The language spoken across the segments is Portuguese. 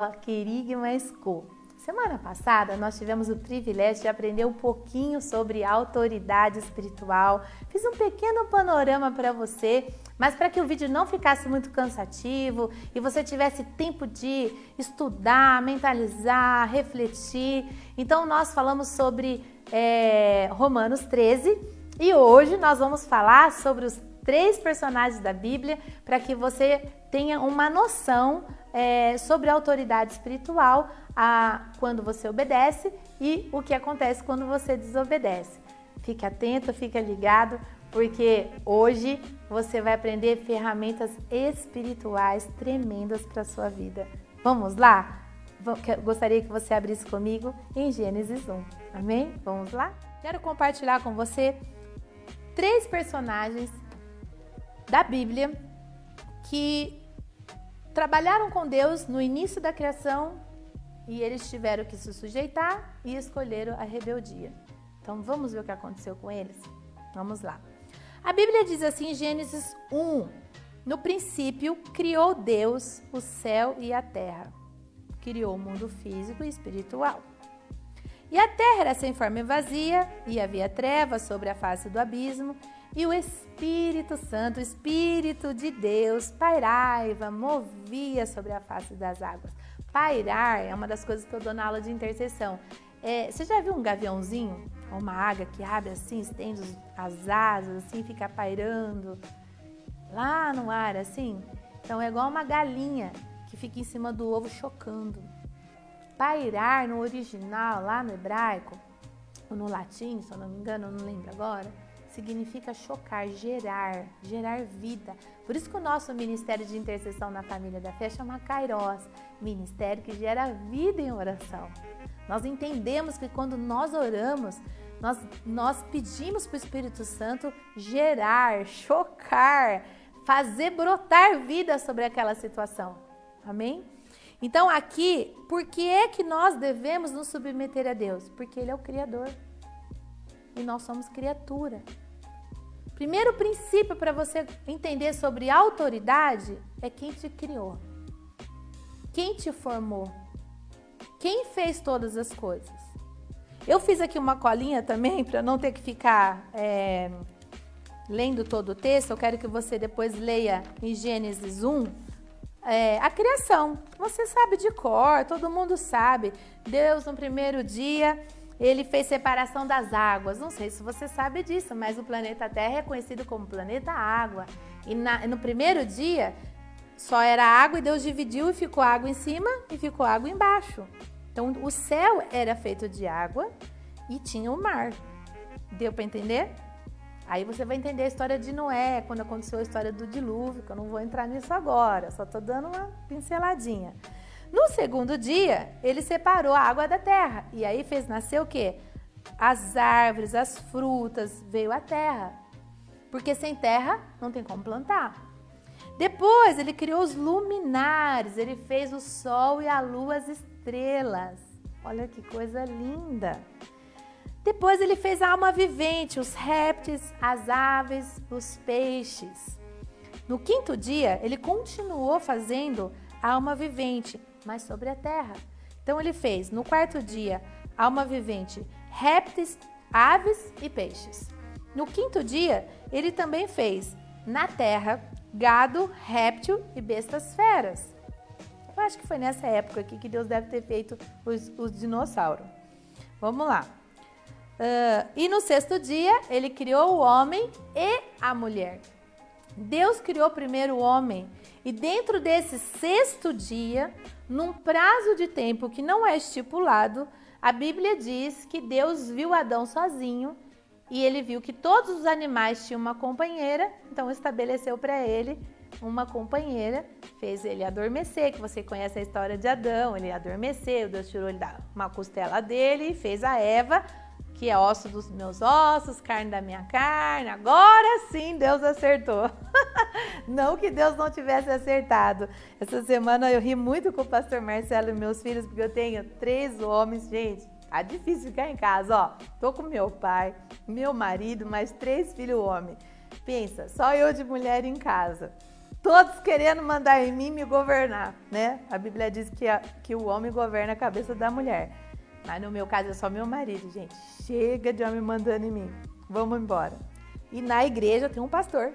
Querigma School. Semana passada nós tivemos o privilégio de aprender um pouquinho sobre autoridade espiritual. Fiz um pequeno panorama para você, mas para que o vídeo não ficasse muito cansativo e você tivesse tempo de estudar, mentalizar, refletir. Então nós falamos sobre Romanos 13 e hoje nós vamos falar sobre os 3 personagens da Bíblia para que você tenha uma noção sobre a autoridade espiritual quando você obedece e o que acontece quando você desobedece. Fique atento, fique ligado, porque hoje você vai aprender ferramentas espirituais tremendas para a sua vida. Vamos lá? Gostaria que você abrisse comigo em Gênesis 1. Amém? Vamos lá? Quero compartilhar com você 3 personagens da Bíblia que trabalharam com Deus no início da criação e eles tiveram que se sujeitar e escolheram a rebeldia. Então vamos ver o que aconteceu com eles? Vamos lá. A Bíblia diz assim em Gênesis 1: no princípio criou Deus o céu e a terra. Criou o mundo físico e espiritual. E a terra era sem forma e vazia, e havia trevas sobre a face do abismo, e o Espírito Santo, o Espírito de Deus, pairava, movia sobre a face das águas. Pairar é uma das coisas que eu dou na aula de intercessão. Você já viu um gaviãozinho? Uma águia que abre assim, estende as asas, assim, fica pairando lá no ar, assim? Então é igual uma galinha que fica em cima do ovo chocando. Pairar no original, lá no hebraico, ou no latim, se eu não me engano, eu não lembro agora, significa chocar, gerar vida. Por isso que o nosso Ministério de Intercessão na Família da Fé chama Kairos, Ministério que gera vida em oração. Nós entendemos que quando nós oramos, nós pedimos para o Espírito Santo gerar, chocar, fazer brotar vida sobre aquela situação. Amém? Então aqui, por que é que nós devemos nos submeter a Deus? Porque Ele é o Criador e nós somos criatura. Primeiro princípio para você entender sobre autoridade é quem te criou, quem te formou, quem fez todas as coisas. Eu fiz aqui uma colinha também para não ter que ficar lendo todo o texto. Eu quero que você depois leia em Gênesis 1 a criação. Você sabe de cor, todo mundo sabe. Deus no primeiro dia Ele fez separação das águas. Não sei se você sabe disso, mas o planeta Terra é conhecido como planeta Água. E no primeiro dia, só era água e Deus dividiu e ficou água em cima e ficou água embaixo. Então, o céu era feito de água e tinha o mar. Deu para entender? Aí você vai entender a história de Noé, quando aconteceu a história do dilúvio, que eu não vou entrar nisso agora, só estou dando uma pinceladinha. No segundo dia, ele separou a água da terra. E aí fez nascer o quê? As árvores, as frutas, veio a terra. Porque sem terra não tem como plantar. Depois ele criou os luminares, ele fez o sol e a lua, as estrelas. Olha que coisa linda. Depois ele fez a alma vivente, os répteis, as aves, os peixes. No quinto dia, ele continuou fazendo a alma vivente, mas sobre a terra. Então ele fez, no quarto dia, alma vivente, répteis, aves e peixes. No quinto dia, ele também fez, na terra, gado, réptil e bestas feras. Eu acho que foi nessa época aqui que Deus deve ter feito os dinossauros. Vamos lá. E no sexto dia, ele criou o homem e a mulher. Deus criou primeiro o homem e dentro desse sexto dia, num prazo de tempo que não é estipulado, a Bíblia diz que Deus viu Adão sozinho e ele viu que todos os animais tinham uma companheira, então estabeleceu para ele uma companheira, fez ele adormecer, que você conhece a história de Adão, ele adormeceu, Deus tirou ele uma costela dele e fez a Eva, que é osso dos meus ossos, carne da minha carne. Agora sim Deus acertou. Não que Deus não tivesse acertado. Essa semana eu ri muito com o pastor Marcelo e meus filhos, porque eu tenho 3 homens, gente. Tá difícil ficar em casa, ó. Tô com meu pai, meu marido, mais 3 filhos homens. Pensa, só eu de mulher em casa. todos querendo mandar em mim me governar, né? A Bíblia diz que o homem governa a cabeça da mulher. Mas no meu caso é só meu marido, gente. Chega de homem mandando em mim. Vamos embora. E na igreja tem um pastor.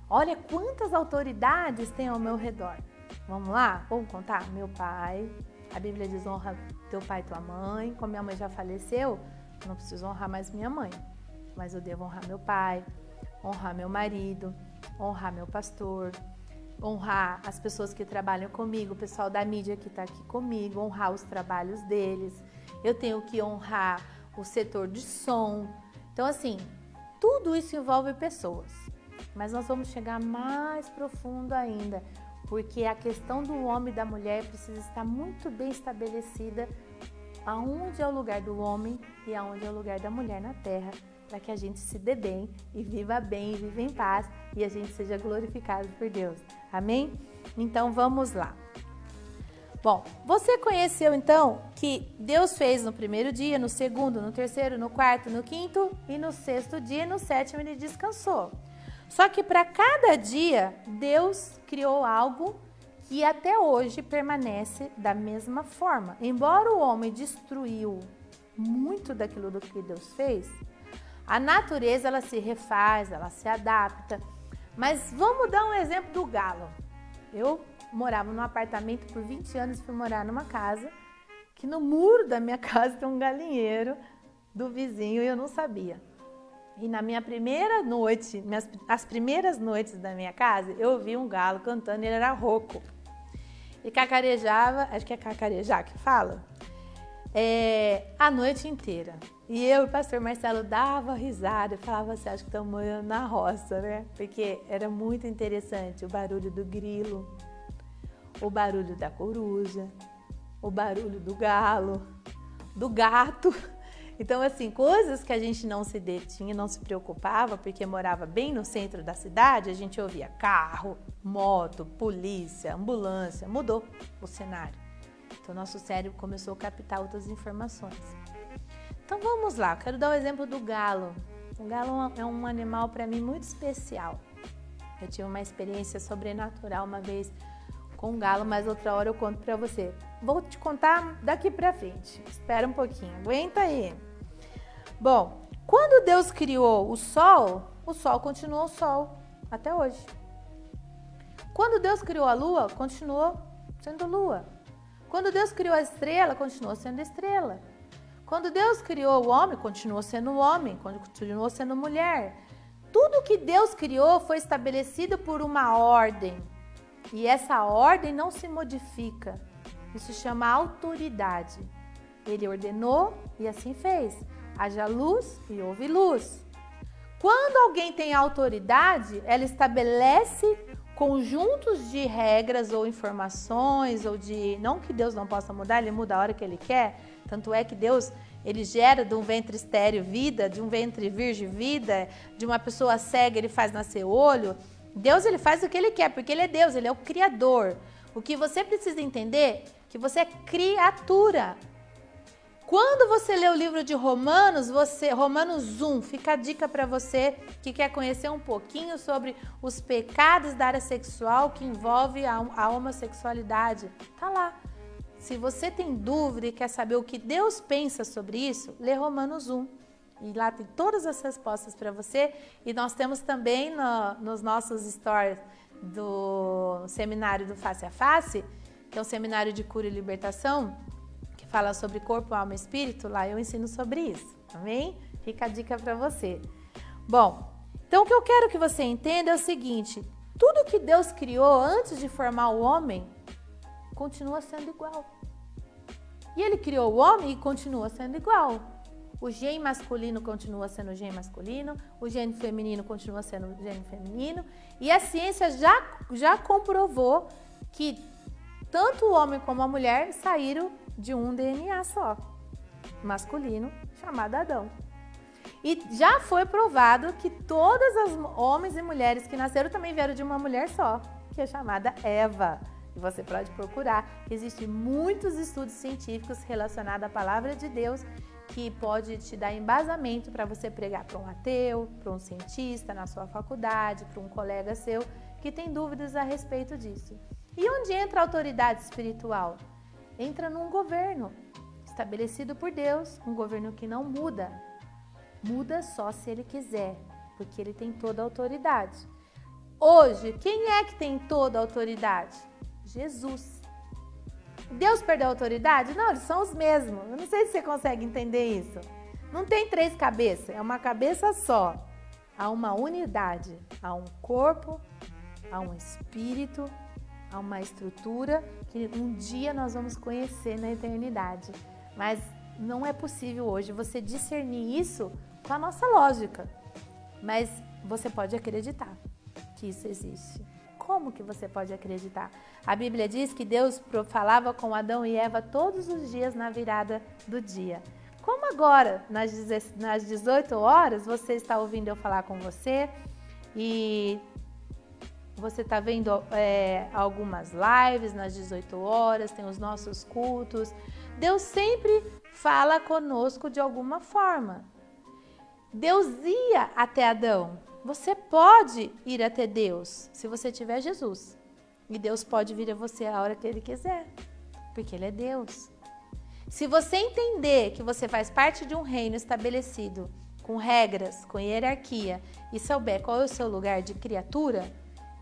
Olha quantas autoridades tem ao meu redor. Vamos lá? Vamos contar? Meu pai. A Bíblia diz: honra teu pai e tua mãe. Como minha mãe já faleceu, eu não preciso honrar mais minha mãe. Mas eu devo honrar meu pai, honrar meu marido, honrar meu pastor, honrar as pessoas que trabalham comigo, o pessoal da mídia que está aqui comigo, honrar os trabalhos deles. Eu tenho que honrar o setor de som. Então, assim, tudo isso envolve pessoas. Mas nós vamos chegar mais profundo ainda, porque a questão do homem e da mulher precisa estar muito bem estabelecida, aonde é o lugar do homem e aonde é o lugar da mulher na terra, para que a gente se dê bem, e viva em paz, e a gente seja glorificado por Deus. Amém? Então, vamos lá. Bom, você conheceu então que Deus fez no primeiro dia, no segundo, no terceiro, no quarto, no quinto e no sexto dia, e no sétimo ele descansou. Só que para cada dia, Deus criou algo que até hoje permanece da mesma forma. Embora o homem destruiu muito daquilo do que Deus fez, a natureza ela se refaz, ela se adapta. Mas vamos dar um exemplo do galo. Eu morava num apartamento por 20 anos e fui morar numa casa que no muro da minha casa tem um galinheiro do vizinho e eu não sabia. E na minha primeira noite, as primeiras noites da minha casa, eu ouvi um galo cantando, ele era rouco. E cacarejava, acho que é cacarejar que fala, a noite inteira. E eu e o pastor Marcelo dava risada e falava assim, acho que estamos morando na roça, né? Porque era muito interessante o barulho do grilo, o barulho da coruja, o barulho do galo, do gato. Então, assim, coisas que a gente não se detinha, não se preocupava, porque morava bem no centro da cidade, a gente ouvia carro, moto, polícia, ambulância, mudou o cenário. Então, nosso cérebro começou a captar outras informações. Então, vamos lá, quero dar o exemplo do galo. O galo é um animal, para mim, muito especial. Eu tive uma experiência sobrenatural uma vez com um galo, mas outra hora eu conto para você. Vou te contar daqui para frente. Espera um pouquinho, aguenta aí. Bom, quando Deus criou o sol continuou o sol até hoje. Quando Deus criou a lua, continuou sendo lua. Quando Deus criou a estrela, continuou sendo estrela. Quando Deus criou o homem, continuou sendo homem, continuou sendo mulher. Tudo que Deus criou foi estabelecido por uma ordem. E essa ordem não se modifica. Isso se chama autoridade. Ele ordenou e assim fez. Haja luz e houve luz. Quando alguém tem autoridade, ela estabelece conjuntos de regras ou informações, ou de... Não que Deus não possa mudar, ele muda a hora que ele quer. Tanto é que Deus, ele gera de um ventre estéril vida, de um ventre virgem vida, de uma pessoa cega ele faz nascer olho. Deus, ele faz o que ele quer, porque ele é Deus, ele é o Criador. O que você precisa entender é que você é criatura. Quando você lê o livro de Romanos, Romanos 1, fica a dica para você que quer conhecer um pouquinho sobre os pecados da área sexual que envolve a homossexualidade. Tá lá. Se você tem dúvida e quer saber o que Deus pensa sobre isso, lê Romanos 1. E lá tem todas as respostas para você. E nós temos também nos nossos stories do seminário do Face a Face, que é um seminário de cura e libertação, que fala sobre corpo, alma e espírito. Lá eu ensino sobre isso, amém? Fica a dica para você. Bom, então o que eu quero que você entenda é o seguinte: tudo que Deus criou antes de formar o homem continua sendo igual. E ele criou o homem e continua sendo igual. O gene masculino continua sendo o gene masculino, o gene feminino continua sendo o gene feminino, e a ciência já comprovou que tanto o homem como a mulher saíram de um DNA só, masculino, chamado Adão. E já foi provado que todos os homens e mulheres que nasceram também vieram de uma mulher só, que é chamada Eva. E você pode procurar, existem muitos estudos científicos relacionados à palavra de Deus que pode te dar embasamento para você pregar para um ateu, para um cientista na sua faculdade, para um colega seu que tem dúvidas a respeito disso. E onde entra a autoridade espiritual? Entra num governo estabelecido por Deus, um governo que não muda. Muda só se ele quiser, porque ele tem toda a autoridade. Hoje, quem é que tem toda a autoridade? Jesus. Deus perdeu a autoridade? Não, eles são os mesmos. Eu não sei se você consegue entender isso. Não tem 3 cabeças, é uma cabeça só. Há uma unidade, há um corpo, há um espírito, há uma estrutura que um dia nós vamos conhecer na eternidade. Mas não é possível hoje você discernir isso com a nossa lógica. Mas você pode acreditar que isso existe. Como que você pode acreditar? A Bíblia diz que Deus falava com Adão e Eva todos os dias na virada do dia. Como agora, nas 18 horas, você está ouvindo eu falar com você e você está vendo algumas lives nas 18 horas, tem os nossos cultos. Deus sempre fala conosco de alguma forma. Deus ia até Adão. Você pode ir até Deus se você tiver Jesus. E Deus pode vir a você a hora que Ele quiser, porque Ele é Deus. Se você entender que você faz parte de um reino estabelecido, com regras, com hierarquia, e souber qual é o seu lugar de criatura,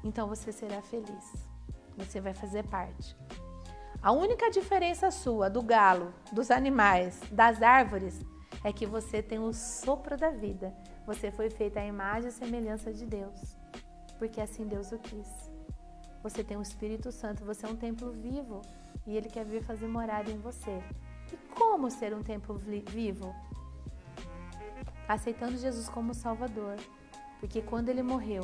então você será feliz. Você vai fazer parte. A única diferença sua do galo, dos animais, das árvores, é que você tem o sopro da vida. Você foi feita à imagem e semelhança de Deus, porque assim Deus o quis. Você tem o Espírito Santo, você é um templo vivo e Ele quer vir fazer morada em você. E como ser um templo vivo? Aceitando Jesus como Salvador, porque quando Ele morreu,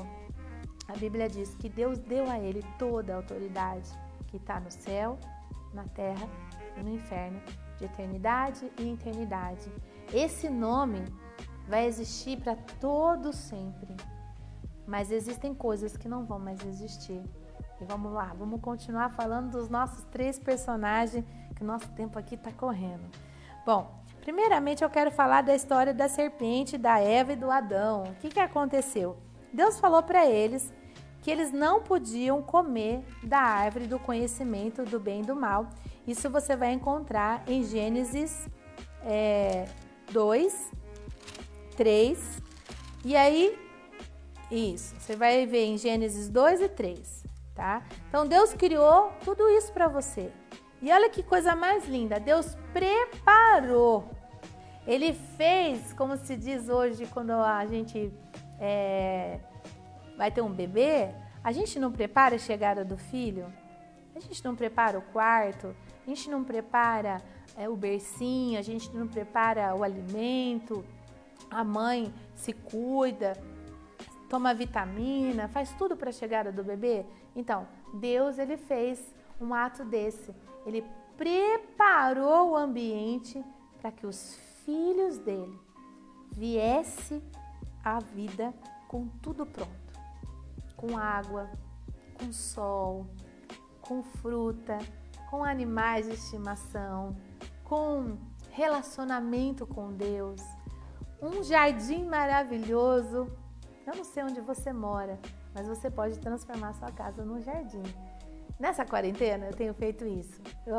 a Bíblia diz que Deus deu a Ele toda a autoridade que está no céu, na terra e no inferno, de eternidade e eternidade. Esse nome vai existir para todo sempre, mas existem coisas que não vão mais existir. E vamos lá, vamos continuar falando dos nossos 3 personagens, que o nosso tempo aqui está correndo. Bom, primeiramente eu quero falar da história da serpente, da Eva e do Adão. O que aconteceu? Deus falou para eles que eles não podiam comer da árvore do conhecimento do bem e do mal. Isso você vai encontrar em Gênesis 2, 3, e aí, isso, você vai ver em Gênesis 2 e 3, tá? Então, Deus criou tudo isso para você. E olha que coisa mais linda, Deus preparou. Ele fez, como se diz hoje, quando a gente vai ter um bebê, a gente não prepara a chegada do filho, a gente não prepara o quarto, a gente não prepara o bercinho, a gente não prepara o alimento, a mãe se cuida, toma vitamina, faz tudo para a chegada do bebê. Então, Deus, Ele fez um ato desse. Ele preparou o ambiente para que os filhos dele viessem à vida com tudo pronto. Com água, com sol, com fruta, com animais de estimação, com relacionamento com Deus, um jardim maravilhoso. Eu não sei onde você mora, mas você pode transformar sua casa num jardim. Nessa quarentena eu tenho feito isso. Eu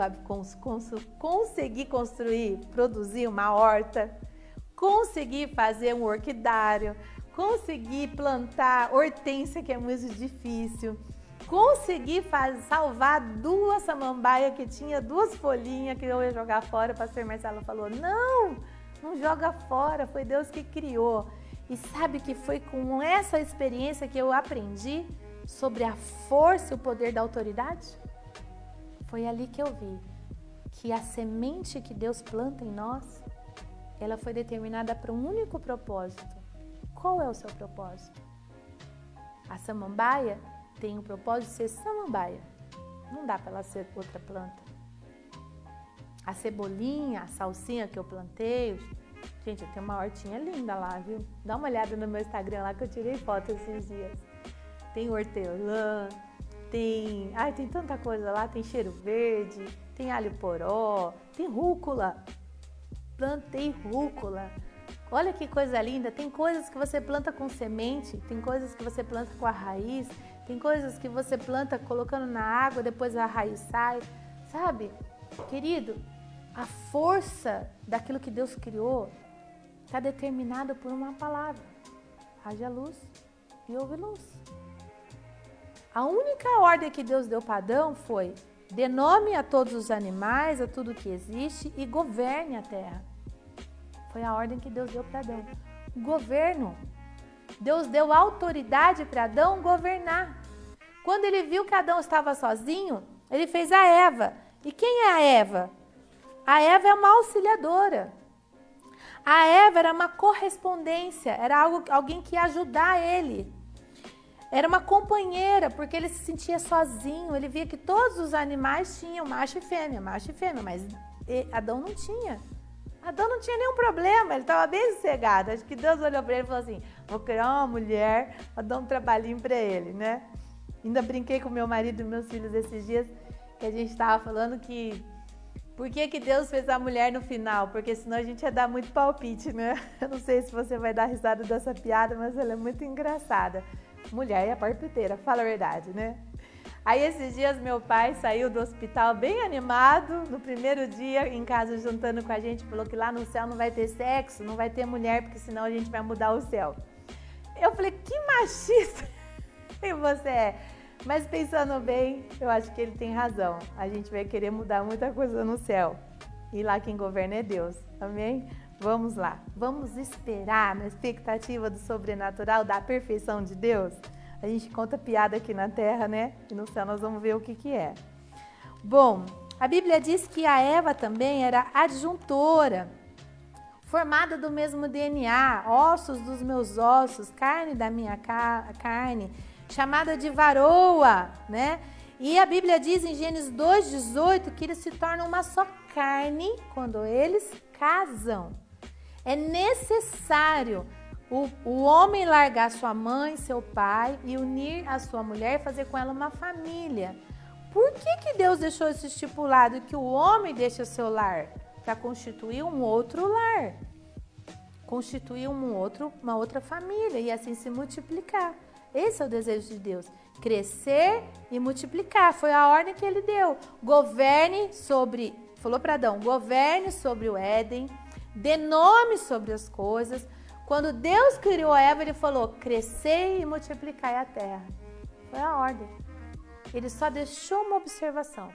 consegui construir, produzir uma horta, consegui fazer um orquidário, consegui plantar hortênsia, que é muito difícil. Consegui salvar 2 samambaias que tinha 2 folhinhas que eu ia jogar fora. O pastor Marcelo falou, não joga fora, foi Deus que criou. E sabe que foi com essa experiência que eu aprendi sobre a força e o poder da autoridade? Foi ali que eu vi que a semente que Deus planta em nós, ela foi determinada para um único propósito. Qual é o seu propósito? A samambaia tem o propósito de ser samambaia. Não dá para ela ser outra planta. A cebolinha, a salsinha que eu plantei, gente, eu tenho uma hortinha linda lá, viu? Dá uma olhada no meu Instagram lá que eu tirei foto esses dias. Tem hortelã, tem tanta coisa lá, tem cheiro verde, tem alho poró, tem rúcula. Plantei rúcula. Olha que coisa linda, tem coisas que você planta com semente, tem coisas que você planta com a raiz, Tem coisas que você planta colocando na água, depois a raiz sai, sabe? Querido, a força daquilo que Deus criou está determinada por uma palavra. Haja luz e houve luz. A única ordem que Deus deu para Adão foi: dê nome a todos os animais, a tudo que existe e governe a terra. Foi a ordem que Deus deu para Adão. Governo. Deus deu autoridade para Adão governar. Quando ele viu que Adão estava sozinho, ele fez a Eva. E quem é a Eva? A Eva é uma auxiliadora. A Eva era uma correspondência, era alguém que ia ajudar ele. Era uma companheira, porque ele se sentia sozinho. Ele via que todos os animais tinham macho e fêmea, mas Adão não tinha. Adão não tinha nenhum problema, ele estava bem sossegado. Acho que Deus olhou para ele e falou assim: vou criar uma mulher para dar um trabalhinho para ele, né? Ainda brinquei com meu marido e meus filhos esses dias, que a gente estava falando que por que Deus fez a mulher no final? Porque senão a gente ia dar muito palpite, né? Eu não sei se você vai dar risada dessa piada, mas ela é muito engraçada. Mulher é a parpiteira, fala a verdade, né? Aí esses dias meu pai saiu do hospital bem animado, no primeiro dia em casa juntando com a gente, falou que lá no céu não vai ter sexo, não vai ter mulher, porque senão a gente vai mudar o céu. Eu falei, que machista você é. Mas pensando bem, eu acho que ele tem razão. A gente vai querer mudar muita coisa no céu. E lá quem governa é Deus. Amém? Vamos lá. Vamos esperar na expectativa do sobrenatural, da perfeição de Deus? A gente conta piada aqui na terra, né? E no céu nós vamos ver o que é. Bom, a Bíblia diz que a Eva também era adjuntora, formada do mesmo DNA, ossos dos meus ossos, carne da minha carne, chamada de varoa, né? E a Bíblia diz em Gênesis 2:18 que eles se tornam uma só carne quando eles casam. É necessário o homem largar sua mãe, seu pai e unir a sua mulher e fazer com ela uma família. Por que Deus deixou isso estipulado que o homem deixa seu lar? Para constituir um outro lar, constituir uma outra família e assim se multiplicar. Esse é o desejo de Deus, crescer e multiplicar. Foi a ordem que ele deu. Governe sobre, falou para Adão, governe sobre o Éden, dê nome sobre as coisas. Quando Deus criou a Eva, ele falou, crescer e multiplicar a terra. Foi a ordem. Ele só deixou uma observação.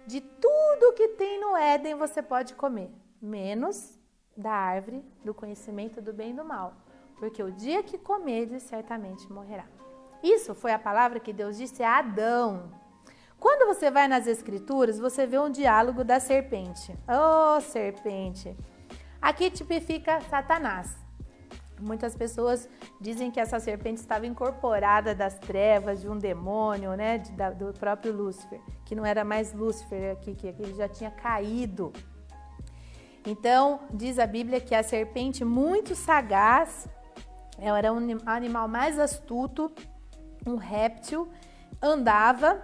De tudo que tem no Éden você pode comer, menos da árvore do conhecimento do bem e do mal. Porque o dia que comerdes, certamente morrerá. Isso foi a palavra que Deus disse a Adão. Quando você vai nas Escrituras, você vê um diálogo da serpente. Oh, serpente! Aqui tipifica Satanás. Muitas pessoas dizem que essa serpente estava incorporada das trevas de um demônio, né, do próprio Lúcifer, que não era mais Lúcifer aqui, que ele já tinha caído. Então, diz a Bíblia que a serpente muito sagaz, ela era um animal mais astuto, um réptil, andava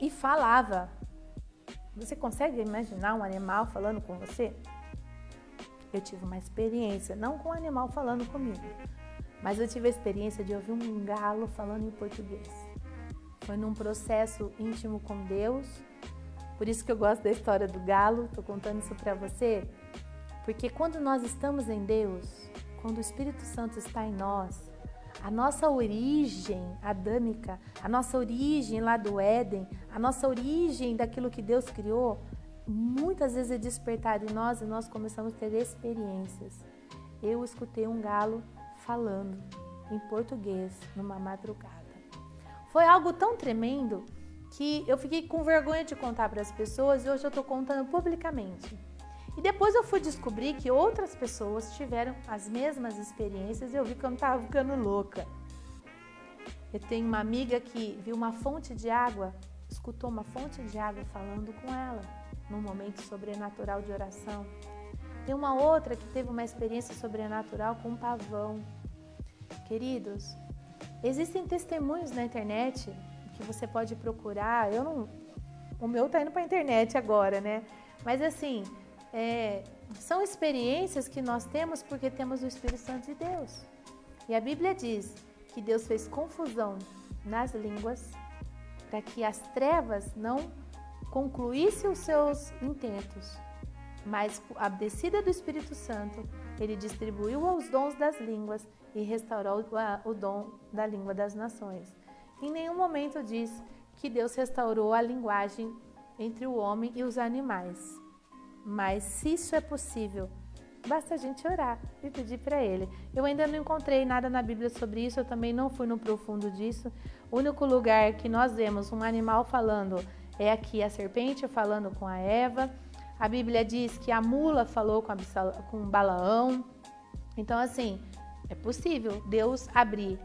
e falava. Você consegue imaginar um animal falando com você? Eu tive uma experiência, não com um animal falando comigo, mas eu tive a experiência de ouvir um galo falando em português. Foi num processo íntimo com Deus, por isso que eu gosto da história do galo, estou contando isso para você, porque quando nós estamos em Deus, quando o Espírito Santo está em nós, a nossa origem adâmica, a nossa origem lá do Éden, a nossa origem daquilo que Deus criou, muitas vezes é despertado em nós e nós começamos a ter experiências. Eu escutei um galo falando em português numa madrugada. Foi algo tão tremendo que eu fiquei com vergonha de contar para as pessoas e hoje eu estou contando publicamente. E depois eu fui descobrir que outras pessoas tiveram as mesmas experiências e eu vi que eu não estava ficando louca. Eu tenho uma amiga que viu uma fonte de água, escutou uma fonte de água falando com ela num momento sobrenatural de oração. Tem uma outra que teve uma experiência sobrenatural com um pavão. Queridos, existem testemunhos na internet que você pode procurar. O meu tá indo para a internet agora, né? Mas assim, são experiências que nós temos porque temos o Espírito Santo de Deus. E a Bíblia diz que Deus fez confusão nas línguas, para que as trevas não concluíssem os seus intentos. Mas a descida do Espírito Santo, ele distribuiu os dons das línguas e restaurou o dom da língua das nações. Em nenhum momento diz que Deus restaurou a linguagem entre o homem e os animais. Mas se isso é possível, basta a gente orar e pedir para Ele. Eu ainda não encontrei nada na Bíblia sobre isso, eu também não fui no profundo disso. O único lugar que nós vemos um animal falando é aqui a serpente falando com a Eva. A Bíblia diz que a mula falou com Balaão. Então, assim, é possível Deus abrir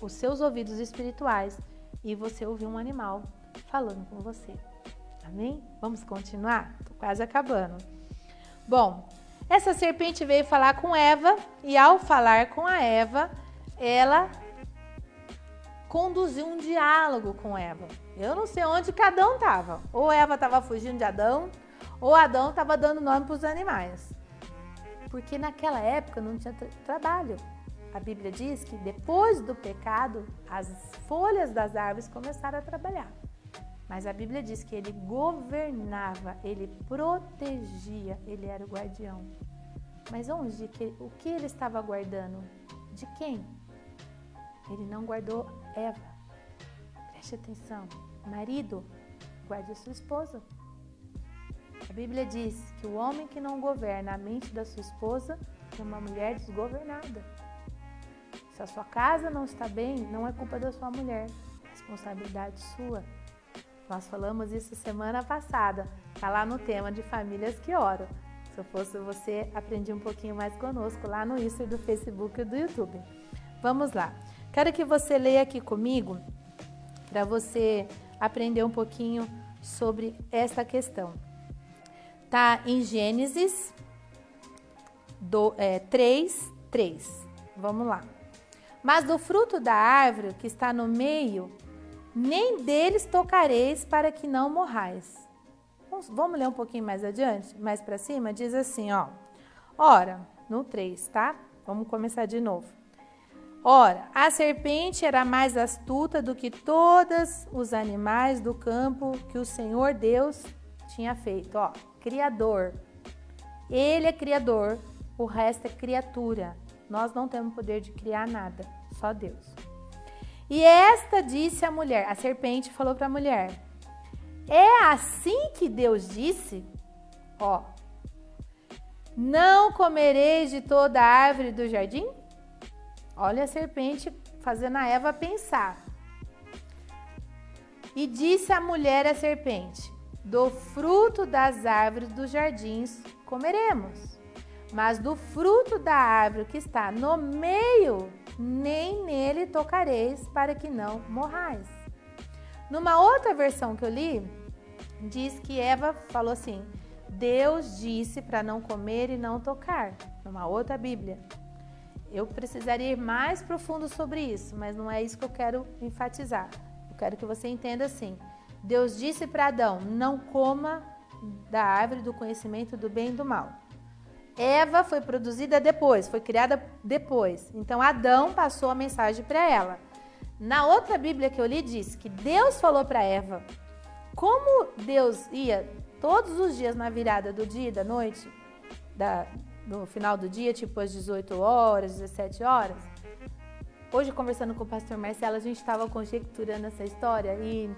os seus ouvidos espirituais e você ouvir um animal falando com você. Amém? Vamos continuar? Tô quase acabando. Bom, essa serpente veio falar com Eva e ao falar com a Eva, ela conduziu um diálogo com Eva. Eu não sei onde cada um estava. Ou Eva estava fugindo de Adão, ou Adão estava dando nome para os animais. Porque naquela época não tinha trabalho. A Bíblia diz que depois do pecado, as folhas das árvores começaram a trabalhar. Mas a Bíblia diz que ele governava, ele protegia, ele era o guardião. Mas onde? O que ele estava guardando? De quem? Ele não guardou Eva. Preste atenção. Marido, guarde a sua esposa. A Bíblia diz que o homem que não governa a mente da sua esposa é uma mulher desgovernada. Se a sua casa não está bem, não é culpa da sua mulher, é responsabilidade sua. Nós falamos isso semana passada, está lá no tema de famílias que oram. Se eu fosse você, aprendi um pouquinho mais conosco lá no Insta do Facebook e do YouTube. Vamos lá. Quero que você leia aqui comigo para você aprender um pouquinho sobre essa questão. Tá em Gênesis 3:3. Vamos lá. Mas do fruto da árvore que está no meio, nem deles tocareis para que não morrais. Vamos ler um pouquinho mais adiante, mais para cima, diz assim, ó. Ora, no 3, tá? Vamos começar de novo. Ora, a serpente era mais astuta do que todos os animais do campo que o Senhor Deus tinha feito. Ó, criador. Ele é criador, o resto é criatura. Nós não temos poder de criar nada, só Deus. E esta disse à mulher, a serpente falou para a mulher, é assim que Deus disse? Ó, não comereis de toda a árvore do jardim? Olha a serpente fazendo a Eva pensar. E disse a mulher à serpente, do fruto das árvores dos jardins comeremos, mas do fruto da árvore que está no meio, nem nele tocareis para que não morrais. Numa outra versão que eu li, diz que Eva falou assim, Deus disse para não comer e não tocar. Numa outra Bíblia. Eu precisaria ir mais profundo sobre isso, mas não é isso que eu quero enfatizar. Eu quero que você entenda assim. Deus disse para Adão, não coma da árvore do conhecimento do bem e do mal. Eva foi produzida depois, foi criada depois. Então Adão passou a mensagem para ela. Na outra Bíblia que eu li diz que Deus falou para Eva, como Deus ia todos os dias na virada do dia e da noite, no final do dia, tipo às 18 horas, 17 horas. Hoje, conversando com o pastor Marcelo, a gente estava conjecturando essa história e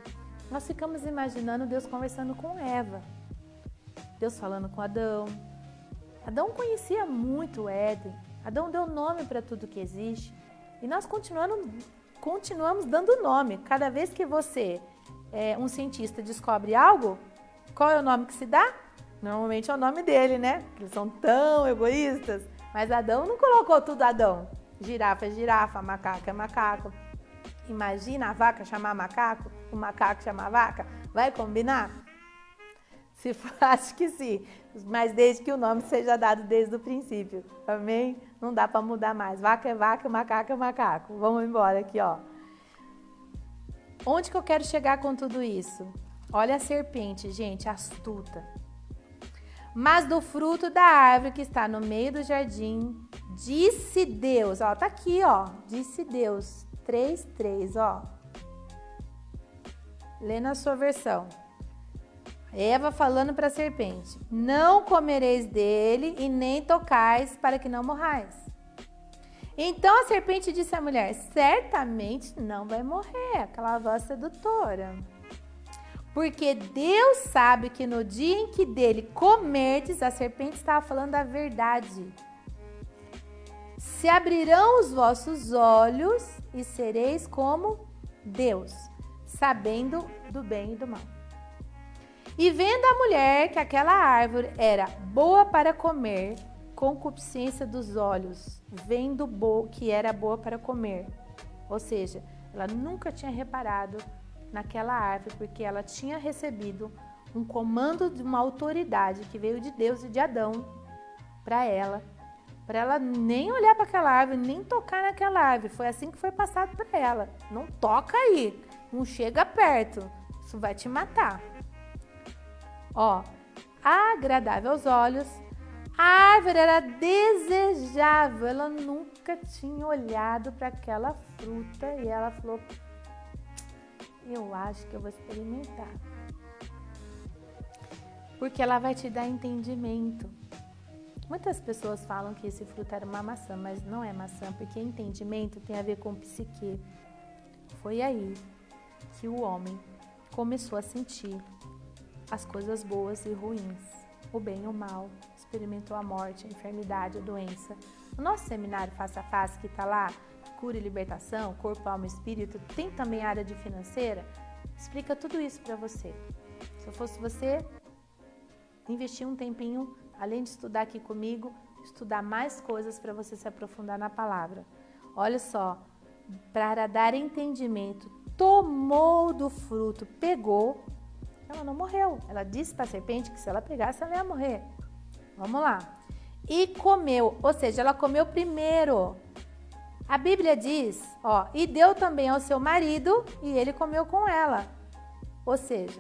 nós ficamos imaginando Deus conversando com Eva. Deus falando com Adão. Adão conhecia muito o Éden. Adão deu nome para tudo que existe. E nós continuamos dando nome. Cada vez que você, um cientista, descobre algo, qual é o nome que se dá? Normalmente é o nome dele, né? Eles são tão egoístas. Mas Adão não colocou tudo Adão. Girafa é girafa, macaco é macaco. Imagina a vaca chamar macaco, o macaco chamar vaca. Vai combinar? Acho que sim. Mas desde que o nome seja dado desde o princípio. Amém? Não dá para mudar mais. Vaca é vaca, macaco é macaco. Vamos embora aqui, ó. Onde que eu quero chegar com tudo isso? Olha a serpente, gente, astuta. Mas do fruto da árvore que está no meio do jardim, disse Deus, ó, tá aqui, ó, disse Deus, 3:3, ó. Lê na sua versão. Eva falando para a serpente: não comereis dele e nem tocais, para que não morrais. Então a serpente disse à mulher: certamente não vai morrer, aquela voz sedutora. Porque Deus sabe que no dia em que dele comerdes, a serpente estava falando a verdade. Se abrirão os vossos olhos e sereis como Deus, sabendo do bem e do mal. E vendo a mulher que aquela árvore era boa para comer, concupiscência dos olhos, vendo que era boa para comer. Ou seja, ela nunca tinha reparado naquela árvore, porque ela tinha recebido um comando de uma autoridade que veio de Deus e de Adão para ela nem olhar para aquela árvore, nem tocar naquela árvore. Foi assim que foi passado para ela. Não toca aí, não chega perto, isso vai te matar. Ó, agradável aos olhos, a árvore era desejável, ela nunca tinha olhado para aquela fruta e ela falou: eu acho que eu vou experimentar. Porque ela vai te dar entendimento. Muitas pessoas falam que esse fruto era uma maçã, mas não é maçã, porque entendimento tem a ver com psique. Foi aí que o homem começou a sentir as coisas boas e ruins, o bem e o mal, experimentou a morte, a enfermidade, a doença. No nosso seminário Face a Face, que está lá, Cura e Libertação, Corpo, Alma e Espírito, tem também a área de financeira, explica tudo isso para você. Se eu fosse você, investir um tempinho, além de estudar aqui comigo, estudar mais coisas para você se aprofundar na palavra. Olha só, para dar entendimento, tomou do fruto, pegou, ela não morreu. Ela disse para a serpente que se ela pegasse, ela ia morrer. Vamos lá. E comeu, ou seja, ela comeu primeiro. A Bíblia diz, ó, e deu também ao seu marido e ele comeu com ela. Ou seja,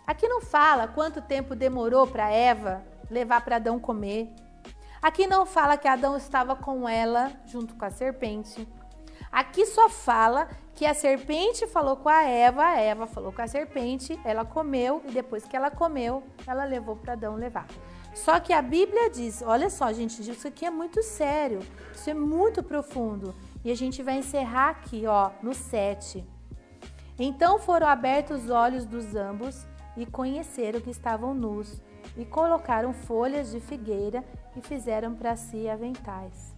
aqui não fala quanto tempo demorou para Eva levar para Adão comer. Aqui não fala que Adão estava com ela junto com a serpente. Aqui só fala que a serpente falou com a Eva falou com a serpente, ela comeu e depois que ela comeu, ela levou para Adão levar. Só que a Bíblia diz, olha só, gente, isso aqui é muito sério, isso é muito profundo. E a gente vai encerrar aqui, ó, no 7. Então foram abertos os olhos dos ambos e conheceram que estavam nus e colocaram folhas de figueira e fizeram para si aventais.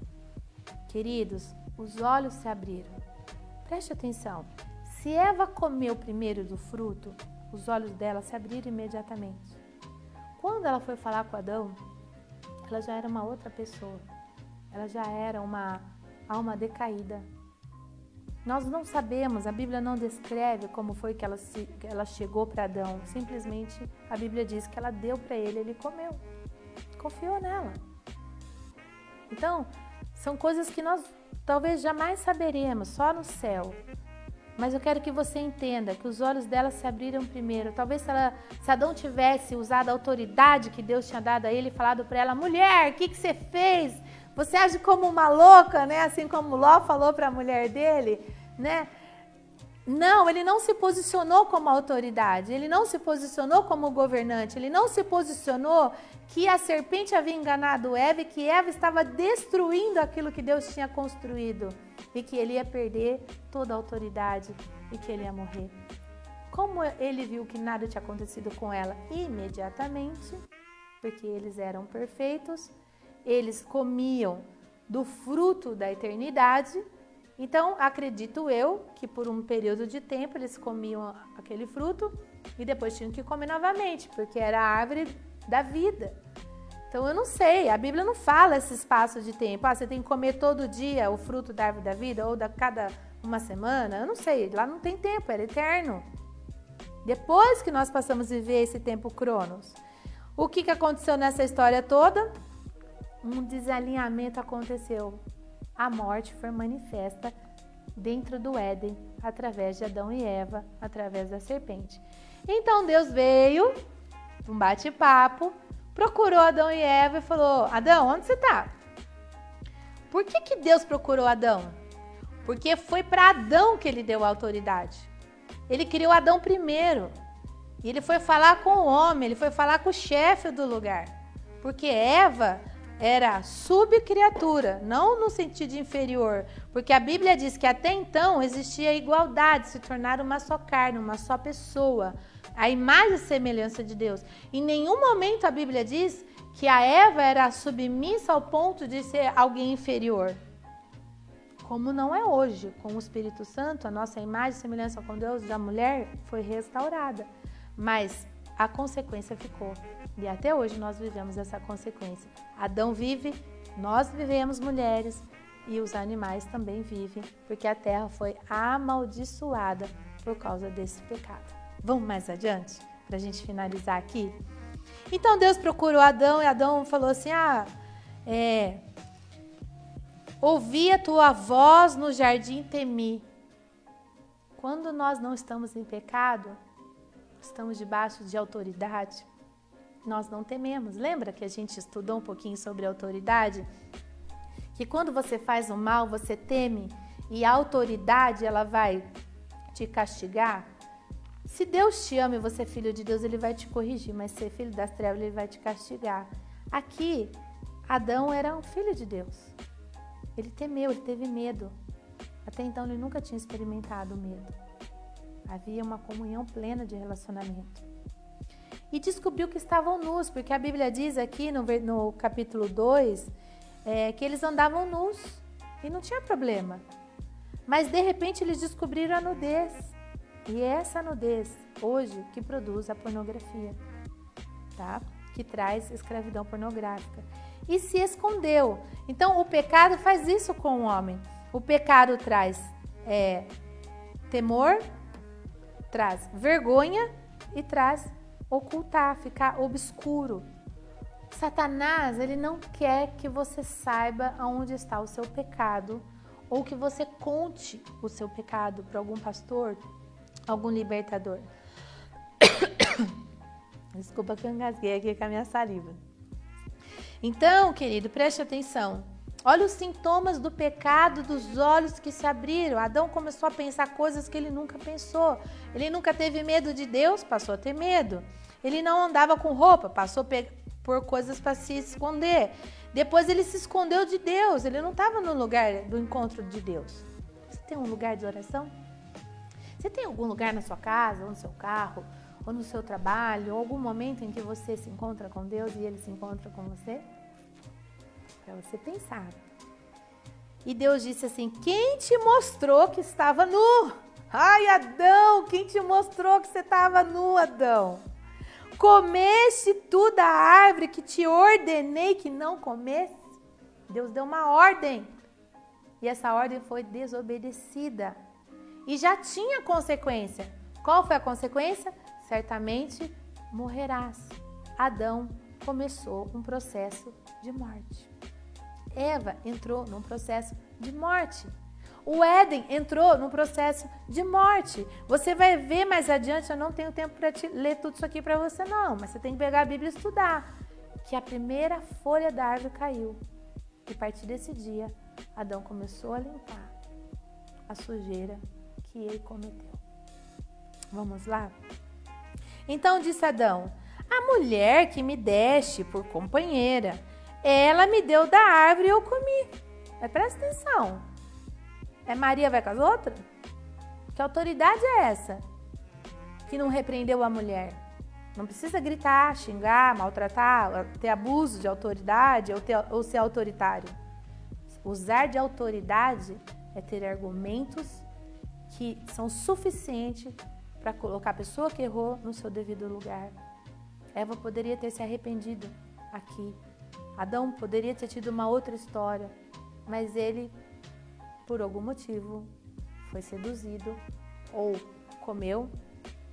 Queridos, os olhos se abriram. Preste atenção. Se Eva comeu primeiro do fruto, os olhos dela se abriram imediatamente. Quando ela foi falar com Adão, ela já era uma outra pessoa. Ela já era uma alma decaída. Nós não sabemos, a Bíblia não descreve como foi que ela chegou para Adão. Simplesmente a Bíblia diz que ela deu para ele, ele comeu. Confiou nela. Então, são coisas que nós talvez jamais saberemos, só no céu. Mas eu quero que você entenda que os olhos dela se abriram primeiro. Talvez se Adão tivesse usado a autoridade que Deus tinha dado a ele e falado para ela: mulher, o que você fez? Você age como uma louca, né? Assim como Ló falou para a mulher dele, né? Não, ele não se posicionou como autoridade, ele não se posicionou como governante, ele não se posicionou que a serpente havia enganado Eva e que Eva estava destruindo aquilo que Deus tinha construído e que ele ia perder toda a autoridade e que ele ia morrer. Como ele viu que nada tinha acontecido com ela? Imediatamente, porque eles eram perfeitos, eles comiam do fruto da eternidade. Então, acredito eu que por um período de tempo eles comiam aquele fruto e depois tinham que comer novamente, porque era a árvore da vida. Então, eu não sei, a Bíblia não fala esse espaço de tempo. Você tem que comer todo dia o fruto da árvore da vida ou cada uma semana. Eu não sei, lá não tem tempo, era eterno. Depois que nós passamos a viver esse tempo cronos, o que aconteceu nessa história toda? Um desalinhamento aconteceu. A morte foi manifesta dentro do Éden, através de Adão e Eva, através da serpente. Então Deus veio, um bate-papo, procurou Adão e Eva e falou: Adão, onde você está? Por que Deus procurou Adão? Porque foi para Adão que ele deu a autoridade. Ele criou Adão primeiro. E ele foi falar com o homem, ele foi falar com o chefe do lugar. Porque Eva era subcriatura, não no sentido inferior. Porque a Bíblia diz que até então existia igualdade, se tornar uma só carne, uma só pessoa. A imagem e semelhança de Deus. Em nenhum momento a Bíblia diz que a Eva era submissa ao ponto de ser alguém inferior. Como não é hoje. Com o Espírito Santo, a nossa imagem e semelhança com Deus da mulher foi restaurada. Mas a consequência ficou. E até hoje nós vivemos essa consequência. Adão vive, nós vivemos mulheres e os animais também vivem, porque a terra foi amaldiçoada por causa desse pecado. Vamos mais adiante, para a gente finalizar aqui? Então Deus procurou Adão e Adão falou assim, ouvi a tua voz no jardim, temi. Quando nós não estamos em pecado, estamos debaixo de autoridade, nós não tememos. Lembra que a gente estudou um pouquinho sobre autoridade? Que quando você faz o mal, você teme e a autoridade, ela vai te castigar. Se Deus te ama e você é filho de Deus, ele vai te corrigir, mas se é filho das trevas, ele vai te castigar. Aqui, Adão era um filho de Deus. Ele temeu, ele teve medo. Até então, ele nunca tinha experimentado o medo. Havia uma comunhão plena de relacionamento. E descobriu que estavam nus, porque a Bíblia diz aqui no capítulo 2, que eles andavam nus e não tinha problema. Mas de repente eles descobriram a nudez. E é essa nudez, hoje, que produz a pornografia, tá? Que traz escravidão pornográfica. E se escondeu. Então o pecado faz isso com o homem. O pecado traz temor, traz vergonha e traz ocultar, ficar obscuro. Satanás, ele não quer que você saiba aonde está o seu pecado ou que você conte o seu pecado para algum pastor, algum libertador. Desculpa que eu engasguei aqui com a minha saliva. Então, querido, preste atenção. Olha os sintomas do pecado dos olhos que se abriram. Adão começou a pensar coisas que ele nunca pensou. Ele nunca teve medo de Deus, passou a ter medo. Ele não andava com roupa, passou por coisas para se esconder. Depois ele se escondeu de Deus. Ele não estava no lugar do encontro de Deus. Você tem um lugar de oração? Você tem algum lugar na sua casa, ou no seu carro, ou no seu trabalho, ou algum momento em que você se encontra com Deus e Ele se encontra com você? Para você pensar. E Deus disse assim, quem te mostrou que estava nu? Ai, Adão, quem te mostrou que você estava nu, Adão? Comeste tu da árvore que te ordenei que não comesse? Deus deu uma ordem. E essa ordem foi desobedecida. E já tinha consequência. Qual foi a consequência? Certamente morrerás. Adão começou um processo de morte. Eva entrou num processo de morte. O Éden entrou num processo de morte. Você vai ver mais adiante, eu não tenho tempo para ler tudo isso aqui para você não, mas você tem que pegar a Bíblia e estudar. Que a primeira folha da árvore caiu. E a partir desse dia, Adão começou a limpar a sujeira que ele cometeu. Vamos lá? Então disse Adão, a mulher que me deste por companheira, ela me deu da árvore e eu comi. Mas presta atenção. Maria vai com as outras? Que autoridade é essa? Que não repreendeu a mulher? Não precisa gritar, xingar, maltratar, ter abuso de autoridade ou ser autoritário. Usar de autoridade é ter argumentos que são suficientes para colocar a pessoa que errou no seu devido lugar. Eva poderia ter se arrependido aqui. Adão poderia ter tido uma outra história, mas ele, por algum motivo, foi seduzido ou comeu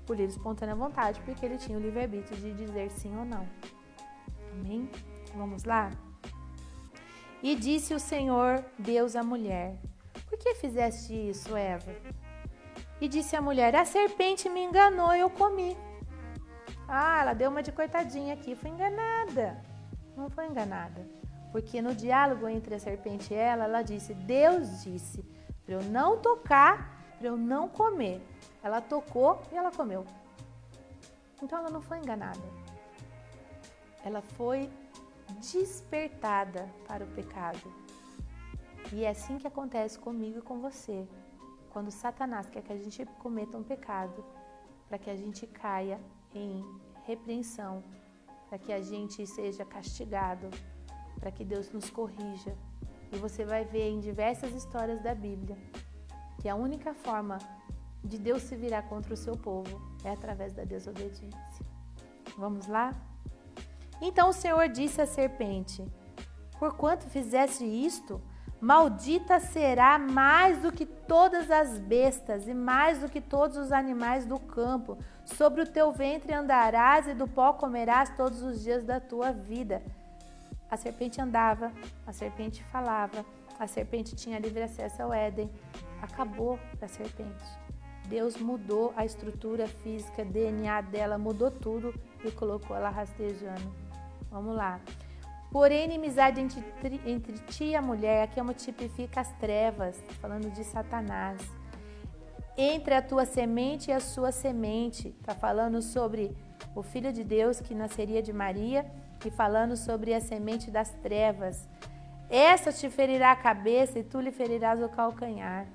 por livre e espontânea vontade, porque ele tinha o livre-arbítrio de dizer sim ou não. Amém? Vamos lá? E disse o Senhor Deus à mulher, por que fizeste isso, Eva? E disse a mulher, a serpente me enganou e eu comi. Ela deu uma de coitadinha aqui, foi enganada. Não foi enganada, porque no diálogo entre a serpente e ela disse, Deus disse, para eu não tocar, para eu não comer. ela tocou e ela comeu. Então ela não foi enganada. Ela foi despertada para o pecado. E é assim que acontece comigo e com você. Quando Satanás quer que a gente cometa um pecado, para que a gente caia em repreensão, para que a gente seja castigado, para que Deus nos corrija. E você vai ver em diversas histórias da Bíblia que a única forma de Deus se virar contra o seu povo é através da desobediência. Vamos lá? Então o Senhor disse à serpente: porquanto fizeste isto, maldita será mais do que todas as bestas e mais do que todos os animais do campo. Sobre o teu ventre andarás e do pó comerás todos os dias da tua vida. A serpente andava, a serpente falava, a serpente tinha livre acesso ao Éden. Acabou a serpente. Deus mudou a estrutura física, DNA dela, mudou tudo e colocou ela rastejando. Vamos lá. Porém, inimizade entre ti e a mulher, aqui é uma tipifica as trevas, falando de Satanás. Entre a tua semente e a sua semente, está falando sobre o Filho de Deus que nasceria de Maria e falando sobre a semente das trevas. Essa te ferirá a cabeça e tu lhe ferirás o calcanhar.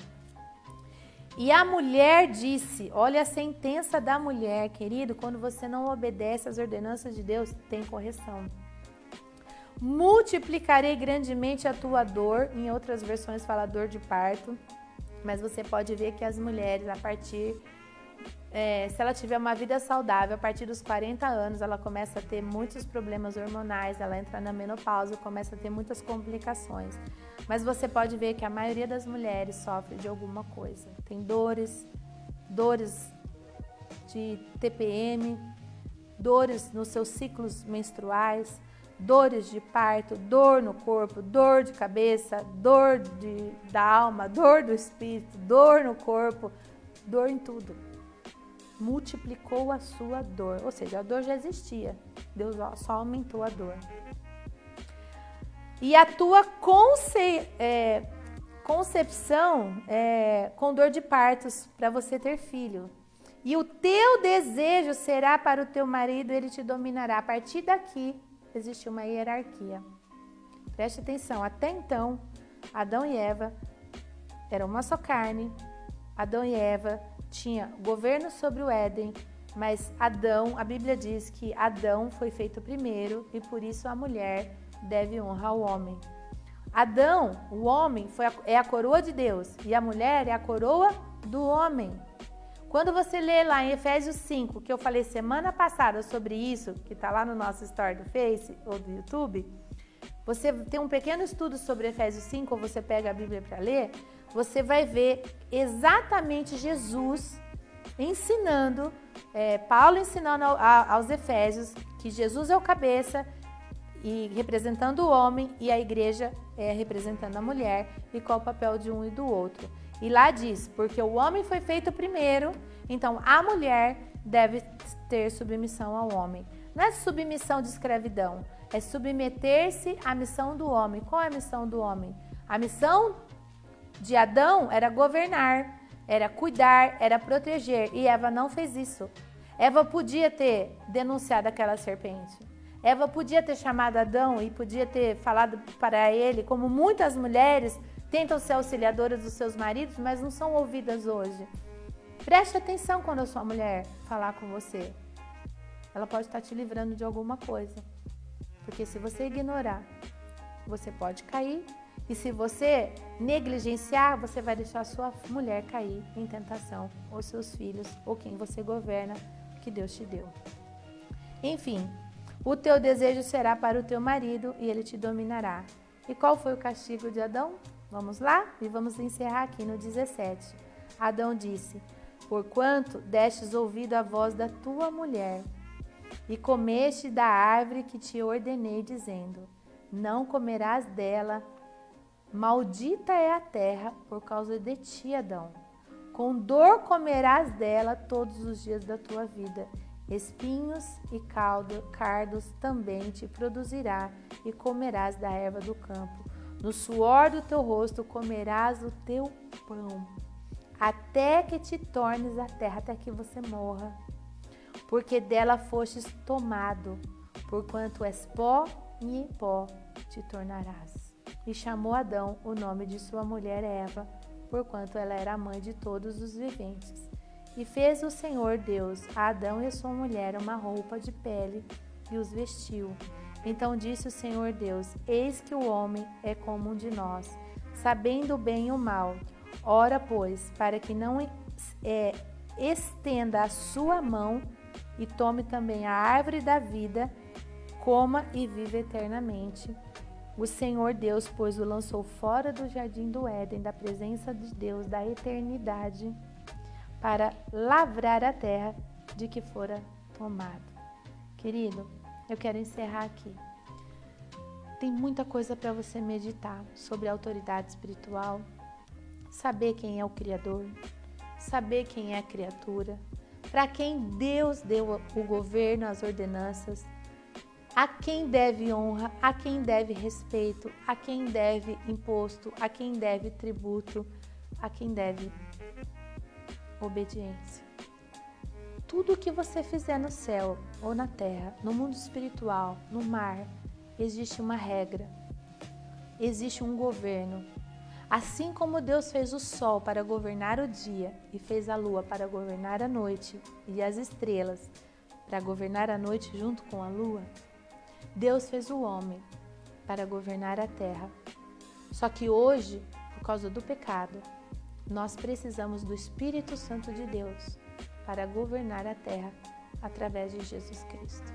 E a mulher disse, olha a sentença da mulher, querido, quando você não obedece às ordenanças de Deus, tem correção. Multiplicarei grandemente a tua dor, em outras versões fala dor de parto, mas você pode ver que as mulheres, a partir, se ela tiver uma vida saudável, a partir dos 40 anos, ela começa a ter muitos problemas hormonais, ela entra na menopausa, começa a ter muitas complicações. Mas você pode ver que a maioria das mulheres sofre de alguma coisa. Tem dores de TPM, dores nos seus ciclos menstruais, dores de parto, dor no corpo, dor de cabeça, dor da alma, dor do espírito, dor no corpo, dor em tudo. Multiplicou a sua dor, ou seja, a dor já existia, Deus só aumentou a dor. E a tua concepção com dor de partos para você ter filho. E o teu desejo será para o teu marido, ele te dominará. A partir daqui, existe uma hierarquia. Preste atenção, até então, Adão e Eva eram uma só carne. Adão e Eva tinham governo sobre o Éden, mas Adão, a Bíblia diz que Adão foi feito primeiro e por isso a mulher deve honrar o homem. Adão, o homem, é a coroa de Deus e a mulher é a coroa do homem. Quando você lê lá em Efésios 5, que eu falei semana passada sobre isso, que está lá no nosso story do Face ou do YouTube, você tem um pequeno estudo sobre Efésios 5, ou você pega a Bíblia para ler, você vai ver exatamente Jesus ensinando, Paulo ensinando aos Efésios que Jesus é o cabeça, e representando o homem, e a igreja representando a mulher, e qual o papel de um e do outro. E lá diz, porque o homem foi feito primeiro, então a mulher deve ter submissão ao homem. Não é submissão de escravidão, é submeter-se à missão do homem. Qual é a missão do homem? A missão de Adão era governar, era cuidar, era proteger, e Eva não fez isso. Eva podia ter denunciado aquela serpente. Eva podia ter chamado Adão e podia ter falado para ele, como muitas mulheres tentam ser auxiliadoras dos seus maridos, mas não são ouvidas hoje. Preste atenção quando a sua mulher falar com você. Ela pode estar te livrando de alguma coisa. Porque se você ignorar, você pode cair. E se você negligenciar, você vai deixar a sua mulher cair em tentação, ou seus filhos, ou quem você governa, que Deus te deu. Enfim, o teu desejo será para o teu marido e ele te dominará. E qual foi o castigo de Adão? Vamos lá? E vamos encerrar aqui no 17. Adão disse, porquanto destes ouvido à voz da tua mulher e comeste da árvore que te ordenei, dizendo, não comerás dela, maldita é a terra por causa de ti, Adão. Com dor comerás dela todos os dias da tua vida. Espinhos e cardos também te produzirá e comerás da erva do campo. No suor do teu rosto comerás o teu pão, até que te tornes a terra, até que você morra. Porque dela fostes tomado, porquanto és pó, e em pó te tornarás. E chamou Adão o nome de sua mulher Eva, porquanto ela era a mãe de todos os viventes. E fez o Senhor Deus a Adão e a sua mulher uma roupa de pele e os vestiu. Então disse o Senhor Deus: eis que o homem é como um de nós, sabendo o bem e o mal. Ora, pois, para que não estenda a sua mão e tome também a árvore da vida, coma e viva eternamente. O Senhor Deus, pois, o lançou fora do jardim do Éden, da presença de Deus, da eternidade, para lavrar a terra de que fora tomado. Querido, eu quero encerrar aqui. Tem muita coisa para você meditar sobre a autoridade espiritual, saber quem é o Criador, saber quem é a criatura, para quem Deus deu o governo, as ordenanças, a quem deve honra, a quem deve respeito, a quem deve imposto, a quem deve tributo, a quem deve obediência. Tudo o que você fizer no céu ou na terra, no mundo espiritual, no mar, existe uma regra, existe um governo. Assim como Deus fez o sol para governar o dia e fez a lua para governar a noite e as estrelas para governar a noite junto com a lua, Deus fez o homem para governar a terra. Só que hoje, por causa do pecado, nós precisamos do Espírito Santo de Deus para governar a terra através de Jesus Cristo.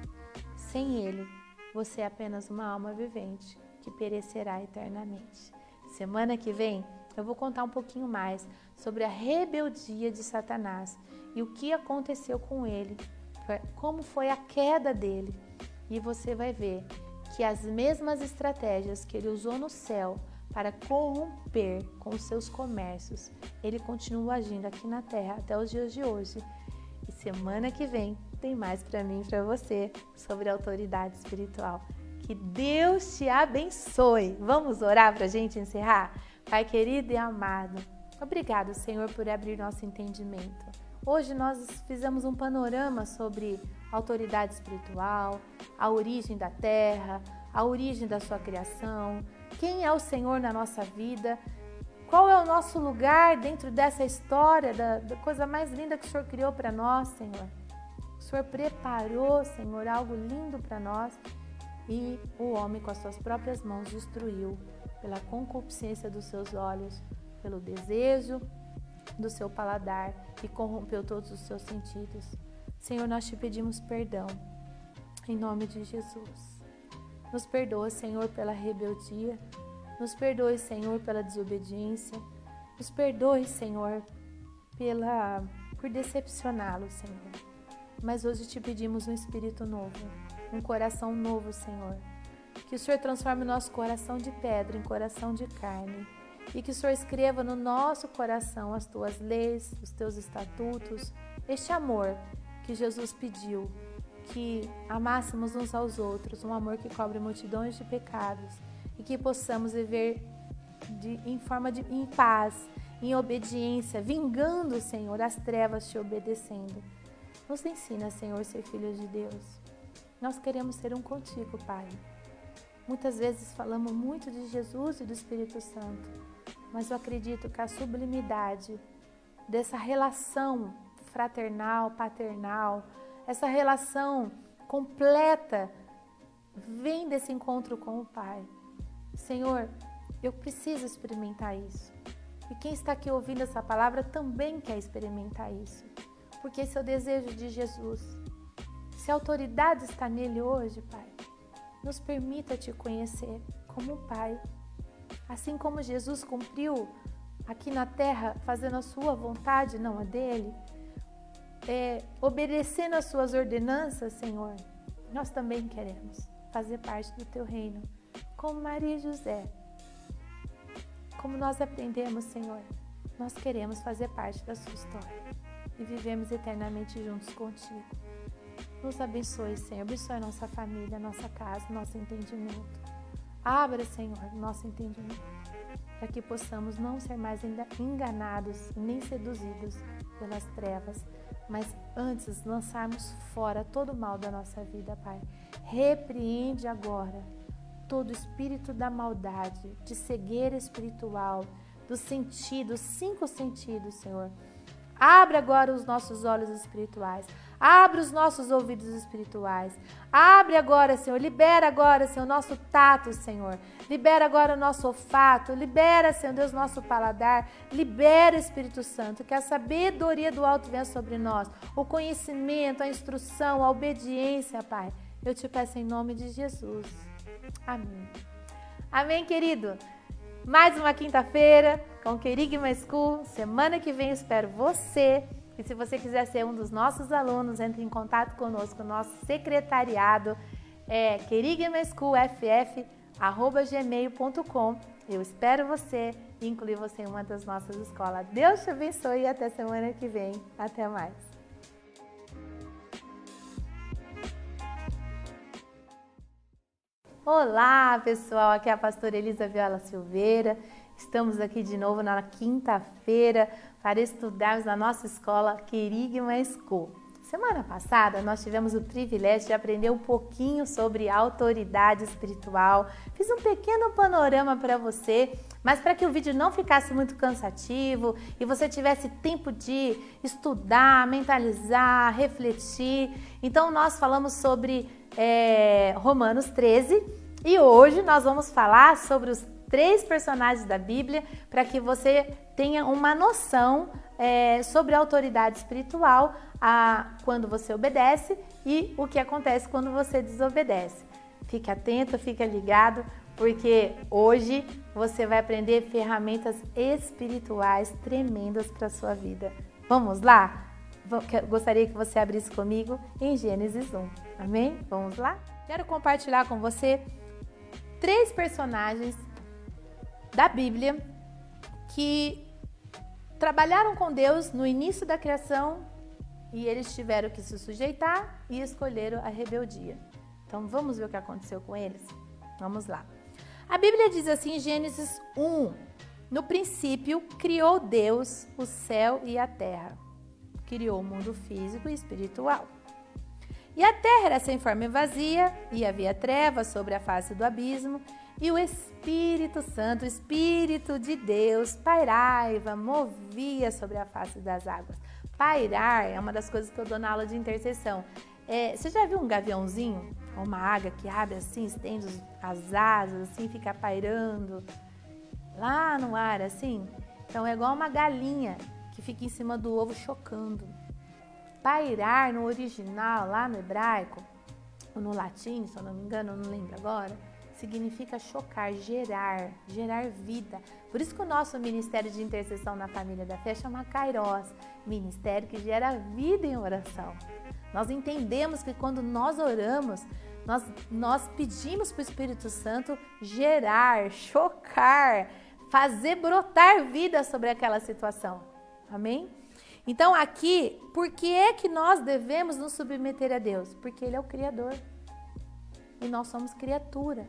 Sem Ele, você é apenas uma alma vivente que perecerá eternamente. Semana que vem, eu vou contar um pouquinho mais sobre a rebeldia de Satanás e o que aconteceu com ele, como foi a queda dele. E você vai ver que as mesmas estratégias que ele usou no céu para corromper com os seus comércios, ele continua agindo aqui na terra até os dias de hoje. E semana que vem tem mais para mim e para você sobre a autoridade espiritual. Que Deus te abençoe. Vamos orar para a gente encerrar? Pai querido e amado, obrigado, Senhor, por abrir nosso entendimento. Hoje nós fizemos um panorama sobre a autoridade espiritual, a origem da terra, a origem da sua criação, quem é o Senhor na nossa vida, qual é o nosso lugar dentro dessa história, da coisa mais linda que o Senhor criou para nós, Senhor. O Senhor preparou, Senhor, algo lindo para nós e o homem com as suas próprias mãos destruiu pela concupiscência dos seus olhos, pelo desejo do seu paladar e corrompeu todos os seus sentidos. Senhor, nós te pedimos perdão, em nome de Jesus. Nos perdoa, Senhor, pela rebeldia, nos perdoe, Senhor, pela desobediência, nos perdoe, Senhor, por decepcioná-lo, Senhor. Mas hoje te pedimos um espírito novo, um coração novo, Senhor. Que o Senhor transforme o nosso coração de pedra em coração de carne. E que o Senhor escreva no nosso coração as tuas leis, os teus estatutos, este amor que Jesus pediu, que amássemos uns aos outros, um amor que cobre multidões de pecados e que possamos viver em paz, em obediência, vingando, Senhor, as trevas te obedecendo. Nos ensina, Senhor, a ser filhos de Deus. Nós queremos ser um contigo, Pai. Muitas vezes falamos muito de Jesus e do Espírito Santo, mas eu acredito que a sublimidade dessa relação fraternal, paternal, essa relação completa, vem desse encontro com o Pai. Senhor, eu preciso experimentar isso. E quem está aqui ouvindo essa palavra também quer experimentar isso. Porque esse é o desejo de Jesus. Se a autoridade está nele hoje, Pai, nos permita te conhecer como Pai. Assim como Jesus cumpriu aqui na terra, fazendo a sua vontade, não a dele, obedecendo as suas ordenanças, Senhor, nós também queremos fazer parte do teu reino, como Maria e José. Como nós aprendemos, Senhor, nós queremos fazer parte da sua história e vivemos eternamente juntos contigo. Nos abençoe, Senhor, abençoe a nossa família, a nossa casa, nosso entendimento. Abra, Senhor, nosso entendimento, para que possamos não ser mais enganados nem seduzidos pelas trevas, mas antes lançarmos fora todo o mal da nossa vida, Pai. Repreende agora todo espírito da maldade, de cegueira espiritual, dos sentidos, 5 sentidos, Senhor. Abre agora os nossos olhos espirituais. Abre os nossos ouvidos espirituais. Abre agora, Senhor. Libera agora, Senhor, o nosso tato, Senhor. Libera agora o nosso olfato. Libera, Senhor Deus, nosso paladar. Libera, Espírito Santo, que a sabedoria do alto venha sobre nós. O conhecimento, a instrução, a obediência, Pai. Eu te peço em nome de Jesus. Amém. Amém, querido. Mais uma quinta-feira com Querigma School. Semana que vem eu espero você. E se você quiser ser um dos nossos alunos, entre em contato conosco. O nosso secretariado é querigmaschooล์ff@gmail.com. Eu espero você e incluir você em uma das nossas escolas. Deus te abençoe e até semana que vem. Até mais. Olá, pessoal, aqui é a pastora Elisa Viola Silveira. Estamos aqui de novo na quinta-feira para estudarmos na nossa escola Querigma School. Semana passada nós tivemos o privilégio de aprender um pouquinho sobre autoridade espiritual. Fiz um pequeno panorama para você, mas para que o vídeo não ficasse muito cansativo e você tivesse tempo de estudar, mentalizar, refletir, então nós falamos sobre Romanos 13 e hoje nós vamos falar sobre os 3 personagens da Bíblia para que você tenha uma noção sobre a autoridade espiritual quando você obedece e o que acontece quando você desobedece. Fique atento, fique ligado, porque hoje você vai aprender ferramentas espirituais tremendas para a sua vida. Vamos lá? Gostaria que você abrisse comigo em Gênesis 1. Amém? Vamos lá? Quero compartilhar com você 3 personagens da Bíblia que trabalharam com Deus no início da criação e eles tiveram que se sujeitar e escolheram a rebeldia. Então vamos ver o que aconteceu com eles? Vamos lá. A Bíblia diz assim em Gênesis 1: no princípio criou Deus o céu e a terra. Criou o mundo físico e espiritual. E a terra era sem forma e vazia, e havia trevas sobre a face do abismo, e o Espírito Santo, o Espírito de Deus, pairava, movia sobre a face das águas. Pairar é uma das coisas que eu dou na aula de intercessão. Você já viu um gaviãozinho? Uma águia que abre assim, estende as asas, assim, fica pairando lá no ar, assim? Então é igual uma galinha que fica em cima do ovo chocando. Pairar no original, lá no hebraico, ou no latim, se eu não me engano, eu não lembro agora, significa chocar, gerar vida. Por isso que o nosso Ministério de Intercessão na Família da Fé chama Kairos, Ministério que gera vida em oração. Nós entendemos que quando nós oramos, nós pedimos para o Espírito Santo gerar, chocar, fazer brotar vida sobre aquela situação. Amém? Então aqui, por que é que nós devemos nos submeter a Deus? Porque Ele é o Criador e nós somos criatura.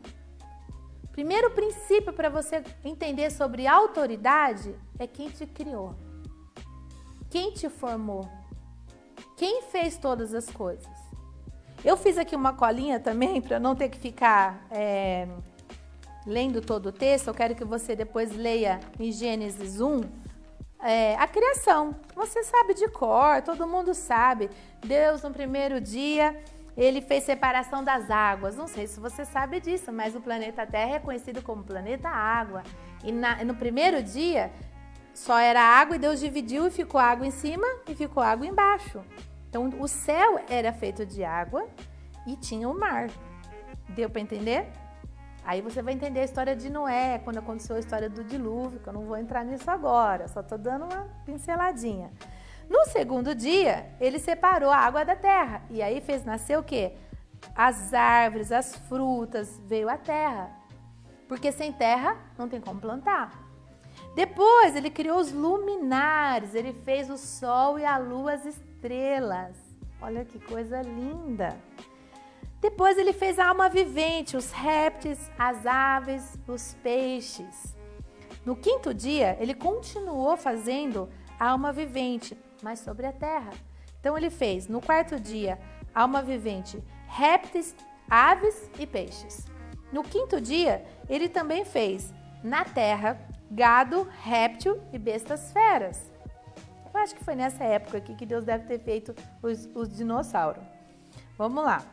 Primeiro princípio para você entender sobre autoridade é quem te criou, quem te formou, quem fez todas as coisas. Eu fiz aqui uma colinha também para não ter que ficar lendo todo o texto. Eu quero que você depois leia em Gênesis 1 a criação. Você sabe de cor, todo mundo sabe. Deus no primeiro dia Ele fez separação das águas. Não sei se você sabe disso, mas o planeta Terra é conhecido como planeta Água. E no primeiro dia só era água e Deus dividiu e ficou água em cima e ficou água embaixo. Então o céu era feito de água e tinha o mar. Deu para entender? Aí você vai entender a história de Noé, quando aconteceu a história do dilúvio, que eu não vou entrar nisso agora, só estou dando uma pinceladinha. No segundo dia, ele separou a água da terra. E aí fez nascer o quê? As árvores, as frutas, veio a terra. Porque sem terra não tem como plantar. Depois ele criou os luminares, ele fez o sol e a lua, as estrelas. Olha que coisa linda. Depois ele fez a alma vivente, os répteis, as aves, os peixes. No quinto dia, ele continuou fazendo a alma vivente, mas sobre a terra. Então ele fez, no quarto dia, alma vivente, répteis, aves e peixes. No quinto dia, ele também fez na terra gado, réptil e bestas feras. Eu acho que foi nessa época aqui que Deus deve ter feito os dinossauros. Vamos lá.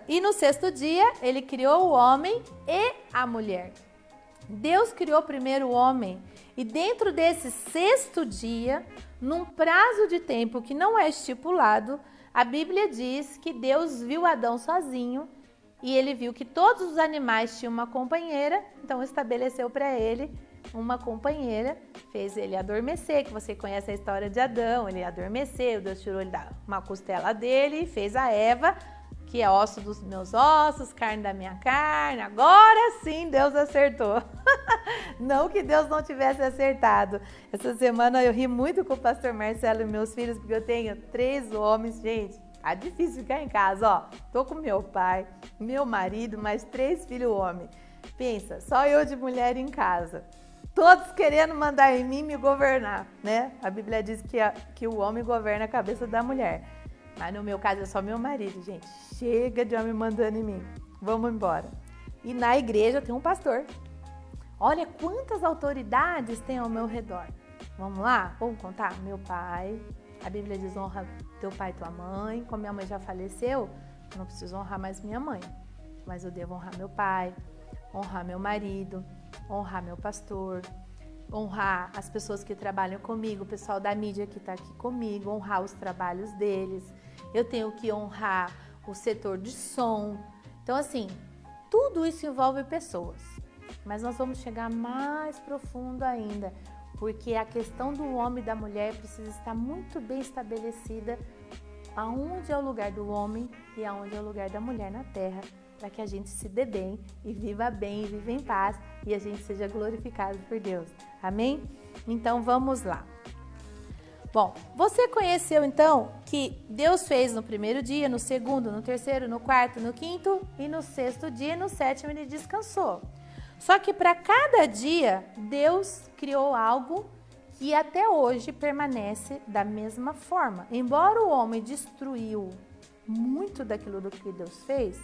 E no sexto dia, ele criou o homem e a mulher. Deus criou primeiro o homem e dentro desse sexto dia, num prazo de tempo que não é estipulado, a Bíblia diz que Deus viu Adão sozinho e ele viu que todos os animais tinham uma companheira, então estabeleceu para ele uma companheira, fez ele adormecer, que você conhece a história de Adão, ele adormeceu, Deus tirou ele uma costela dele e fez a Eva, que é osso dos meus ossos, carne da minha carne. Agora sim Deus acertou. Não que Deus não tivesse acertado. Essa semana eu ri muito com o pastor Marcelo e meus filhos, porque eu tenho 3 homens, gente. Tá difícil ficar em casa, ó. Tô com meu pai, meu marido, mais 3 filhos homens. Pensa, só eu de mulher em casa. Todos querendo mandar em mim me governar, né? A Bíblia diz que o homem governa a cabeça da mulher. Mas no meu caso é só meu marido, gente. Chega de homem mandando em mim. Vamos embora. E na igreja tem um pastor. Olha quantas autoridades tem ao meu redor. Vamos lá? Vamos contar? Meu pai. A Bíblia diz: honra teu pai e tua mãe. Como minha mãe já faleceu, eu não preciso honrar mais minha mãe. Mas eu devo honrar meu pai, honrar meu marido, honrar meu pastor, honrar as pessoas que trabalham comigo, o pessoal da mídia que está aqui comigo, honrar os trabalhos deles. Eu tenho que honrar o setor de som. Então, assim, tudo isso envolve pessoas. Mas nós vamos chegar mais profundo ainda, porque a questão do homem e da mulher precisa estar muito bem estabelecida, aonde é o lugar do homem e aonde é o lugar da mulher na terra, para que a gente se dê bem e viva em paz e a gente seja glorificado por Deus. Amém? Então vamos lá. Bom, você conheceu então que Deus fez no primeiro dia, no segundo, no terceiro, no quarto, no quinto e no sexto dia, e no sétimo ele descansou. Só que para cada dia Deus criou algo que até hoje permanece da mesma forma. Embora o homem destruiu muito daquilo do que Deus fez,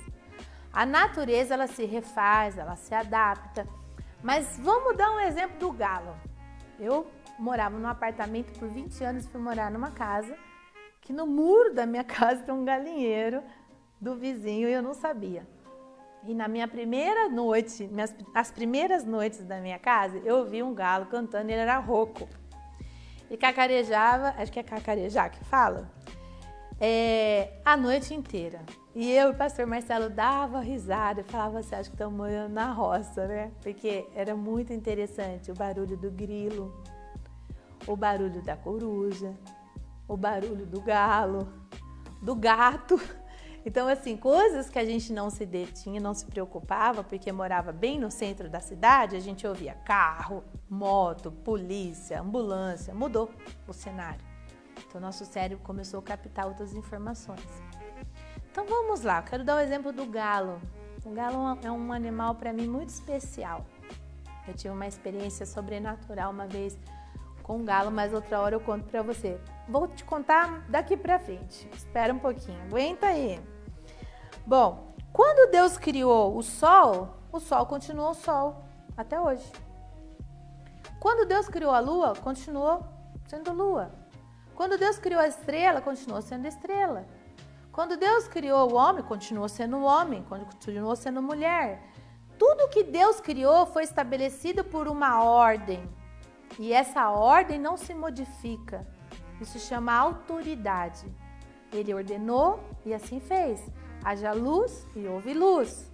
a natureza ela se refaz, ela se adapta. Mas vamos dar um exemplo do galo. Eu morava num apartamento por 20 anos e fui morar numa casa que no muro da minha casa tem um galinheiro do vizinho e eu não sabia. E na minha primeira noite, as primeiras noites da minha casa, eu ouvi um galo cantando, ele era rouco. E cacarejava, acho que é cacarejar que fala, a noite inteira. E eu e o pastor Marcelo dava risada e falava assim, acho que estamos morando na roça, né? Porque era muito interessante o barulho do grilo, o barulho da coruja, o barulho do galo, do gato. Então, assim, coisas que a gente não se detinha, não se preocupava, porque morava bem no centro da cidade, a gente ouvia carro, moto, polícia, ambulância, mudou o cenário. Então, nosso cérebro começou a captar outras informações. Então, vamos lá, eu quero dar o exemplo do galo. O galo é um animal, para mim, muito especial. Eu tive uma experiência sobrenatural uma vez com um galo, mas outra hora eu conto para você. Vou te contar daqui para frente. Espera um pouquinho, aguenta aí. Bom, quando Deus criou o sol continuou sol até hoje. Quando Deus criou a lua, continuou sendo lua. Quando Deus criou a estrela, continuou sendo estrela. Quando Deus criou o homem, continuou sendo homem, continuou sendo mulher. Tudo que Deus criou foi estabelecido por uma ordem. E essa ordem não se modifica. Isso chama autoridade. Ele ordenou e assim fez. Haja luz e houve luz.